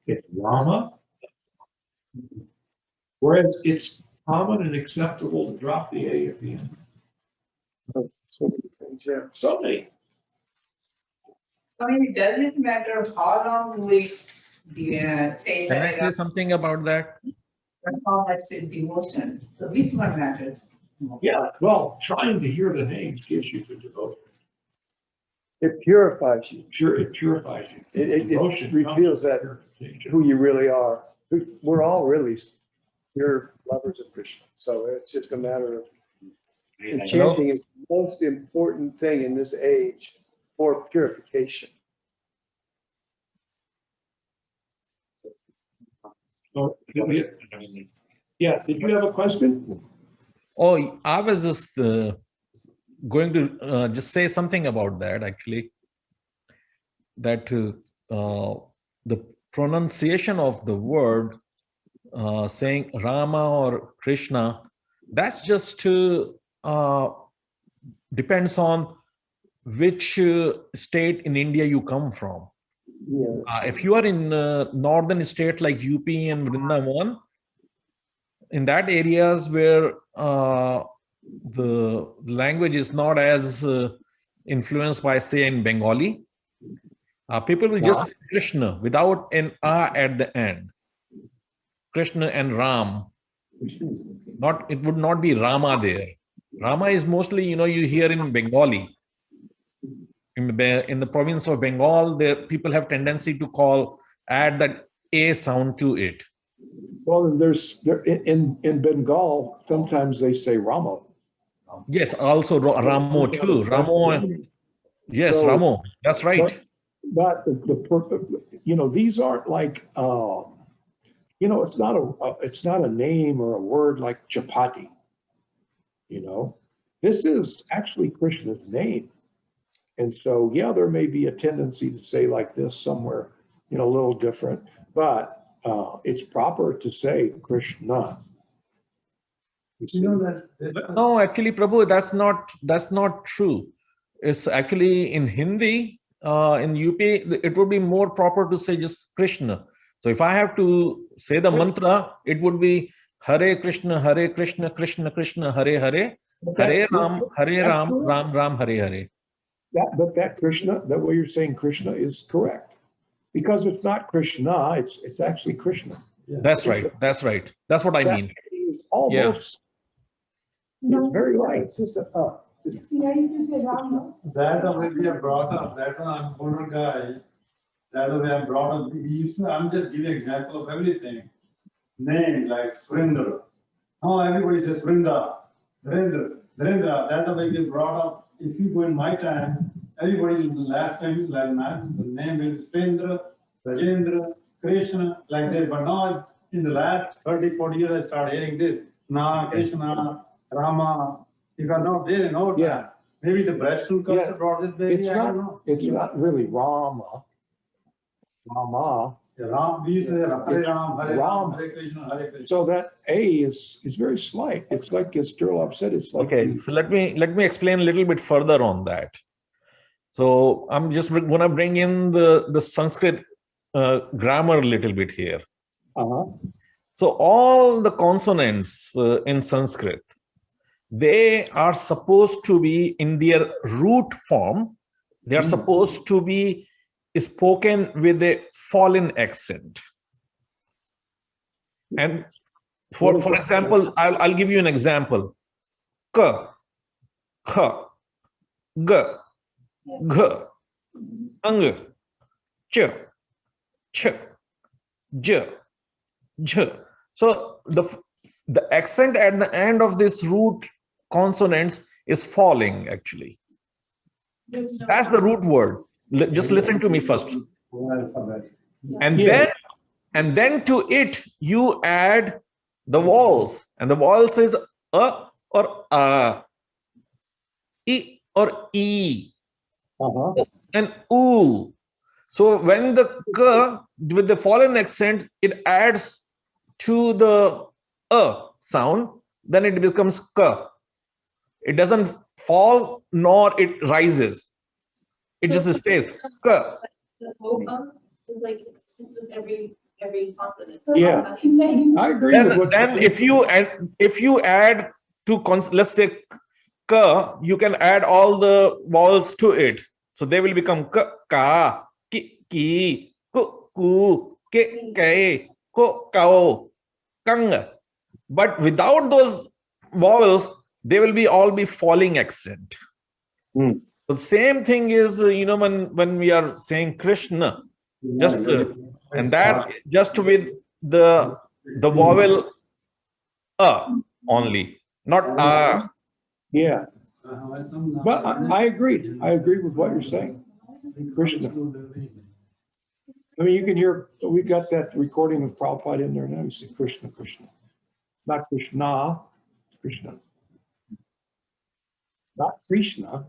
Speaker 1: It's Rama. Whereas it's common and acceptable to drop the A at the end.
Speaker 5: So many things, yeah.
Speaker 1: So many.
Speaker 7: I mean, it doesn't matter how long we say
Speaker 9: Can I say
Speaker 7: that,
Speaker 9: something about that?
Speaker 7: how much is devotion. So which one matters?
Speaker 1: Yeah, well, trying to hear the names gives you the devotion.
Speaker 5: It purifies you.
Speaker 1: It purifies you.
Speaker 5: It
Speaker 1: Devotion
Speaker 5: reveals
Speaker 1: comes
Speaker 5: that
Speaker 1: with purification.
Speaker 5: who you really are. We're all really pure lovers of Krishna. So it's just a matter of and chanting is the most important thing in this age for purification.
Speaker 1: So, yeah, did you have a question?
Speaker 9: Oh, I was just going to just say something about that actually. That the pronunciation of the word saying Rama or Krishna, that's just depends on which state in India you come from.
Speaker 5: Yeah.
Speaker 9: If you are in northern state like UP and Vrindavan, in that areas where the language is not as influenced by, say, in Bengali, people will just say Krishna without an A at the end. Krishna and Ram. Not, it would not be Rama there. Rama is mostly, you hear in Bengali. In the province of Bengal, there people have tendency to add that A sound to it.
Speaker 1: Well, in Bengal, sometimes they say Rama.
Speaker 9: Yes, also Ramo too. Ramo, yes,
Speaker 1: So-
Speaker 9: Ramo. That's right.
Speaker 1: But these aren't like, it's not a name or a word like chapati. This is actually Krishna's name. And so, yeah, there may be a tendency to say like this somewhere, a little different, but it's proper to say Krishna.
Speaker 9: No, actually, Prabhu, that's not true. It's actually in Hindi, in UP, it would be more proper to say just Krishna. So if I have to say the mantra, it would be Hare Krishna, Krishna Krishna, Hare Hare, Hare Ram, Ram Ram, Hare Hare.
Speaker 1: But that Krishna, that way you're saying Krishna is correct. Because it's not Krishna, it's actually Krishna.
Speaker 9: That's right. That's right. That's what I mean.
Speaker 1: Is almost, it's very light. It's just
Speaker 4: Yeah, you say Rama.
Speaker 10: That way we are brought up, that one I'm older guy, that way I'm brought up, I'm just giving example of everything. Name like Surendra. Oh, everybody says Surendra, Surendra, that way we are brought up. If you go in my time, everybody last time, the name is Surendra, Rajendra, Krishna, like this, but now in the last 30, 40 years I started hearing this, Na, Krishna, Rama, if I'm not there, no,
Speaker 1: Yeah.
Speaker 10: maybe the Western culture brought this baby, I don't know.
Speaker 1: it's not really Rama.
Speaker 10: Ram, we used to say Hare Ram,
Speaker 1: Ram.
Speaker 10: Hare Krishna, Hare Krishna.
Speaker 1: So that A is very slight. It's like, as Sturlov said, it's like.
Speaker 9: Okay, so let me explain a little bit further on that. So I'm just going to bring in the Sanskrit grammar a little bit here.
Speaker 1: Uh-huh.
Speaker 9: So all the consonants in Sanskrit, they are supposed to be in their root form. They are supposed to be spoken with a fallen accent. And for example, I'll give you an example. K, kh, g, gh, ang, ch, ch, j, jh. So the accent at the end of this root consonants is falling actually. That's the root word. Just listen to me first. And then to it you add the vowels, and the vowels is a or a, I or e, and oo. So when the k with the fallen accent, it adds to the a sound, then it becomes k. It doesn't fall nor it rises. It just stays k.
Speaker 2: The O is like, it's with every consonant.
Speaker 1: Yeah. I agree with what.
Speaker 9: Then if you add to let's say k, you can add all the vowels to it, so they will become k, ka, ki, ki, ku, ku, ke, ke, ko, kao, kang. But without those vowels, they will all be falling accent. So the same thing is, when we are saying Krishna, just and that just with the vowel a only, not a.
Speaker 1: Yeah. But I agree. I agree with what you're saying. Krishna. I mean, you can hear, we've got that recording of Prabhupada in there now. You see Krishna, Krishna. Not Krishna, Krishna. Not Krishna.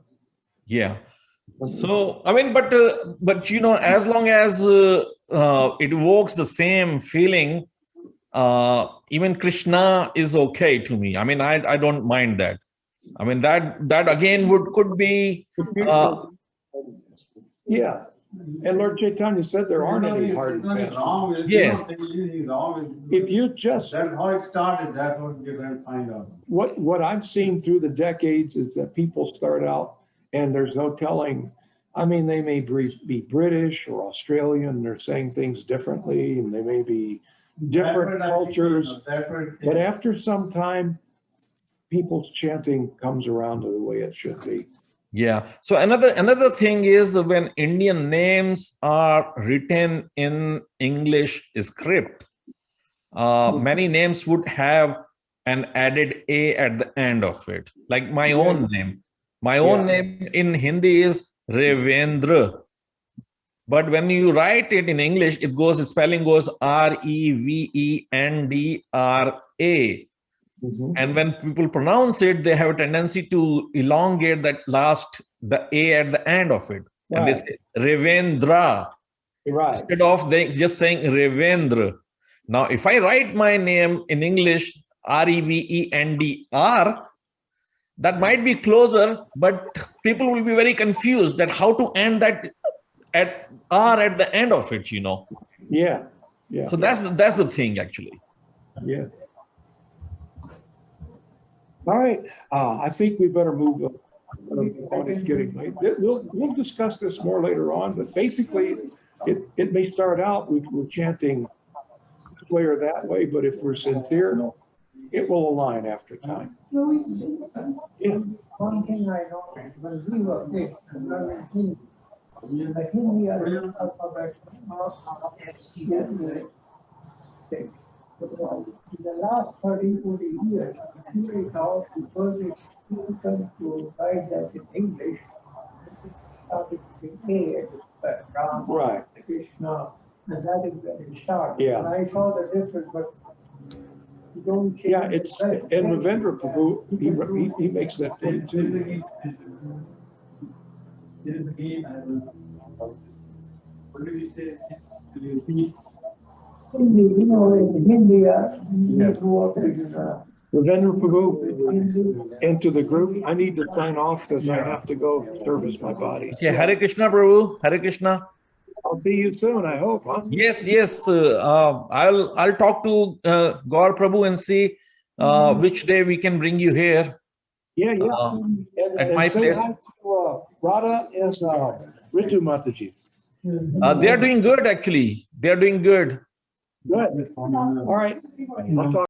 Speaker 9: Yeah. So, I mean, but as long as it evokes the same feeling, even Krishna is okay to me. I mean, I don't mind that. I mean, that again could be,
Speaker 1: Yeah, and Lord Chaitanya said there aren't any hard and
Speaker 10: Nothing
Speaker 1: fast.
Speaker 10: wrong with it.
Speaker 9: Yes.
Speaker 10: Anything wrong with
Speaker 1: If you just,
Speaker 10: That's how it started, that's what we're gonna find out.
Speaker 1: what I've seen through the decades is that people start out and there's no telling. I mean, they may be British or Australian, they're saying things differently, and they may be different cultures. But after some time, people's chanting comes around to the way it should be.
Speaker 9: yeah. So another thing is when Indian names are written in English script, many names would have an added A at the end of it. Like my own name. My own name in Hindi is Revendra. But when you write it in English, it goes, spelling goes Revendra. And when people pronounce it, they have a tendency to elongate that the A at the end of it. And they say Revendra.
Speaker 1: Right.
Speaker 9: Instead of just saying Revendra. Now, if I write my name in English, Revendr, that might be closer, but people will be very confused that how to end that at R at the end of it,
Speaker 1: Yeah, yeah.
Speaker 9: So that's the thing, actually.
Speaker 1: Yeah. All right, I think we better move on. It's getting late. We'll discuss this more later on, but basically, it may start out we're chanting this way or that way, but if we're sincere, it will align after time. Yeah.
Speaker 5: One thing I noticed when we were kids and learning Hindi, the Hindi alphabet in the last 30, 40 years, actually now because it's difficult to write that in English, started with A at the start, Ram,
Speaker 1: Right.
Speaker 5: Krishna, and that is where it started.
Speaker 1: Yeah.
Speaker 5: And I saw the difference, but you don't change.
Speaker 1: Yeah, it's, and Ravindra Prabhu, he makes that point too.
Speaker 10: What do you say?
Speaker 5: Hindi, in Hindi, grew up in,
Speaker 1: Ravindra Prabhu, into the group. I need to sign off because I have to go service my body.
Speaker 9: Okay, Hare Krishna, Prabhu. Hare Krishna.
Speaker 1: I'll see you soon, I hope, huh?
Speaker 9: Yes. I'll talk to Gaur Prabhu and see which day we can bring you here.
Speaker 1: Yeah.
Speaker 9: At my
Speaker 1: say
Speaker 9: place.
Speaker 1: hi to Radha and Ritu Mataji.
Speaker 9: They are doing good, actually. They are doing good.
Speaker 1: Good. All right. I'll talk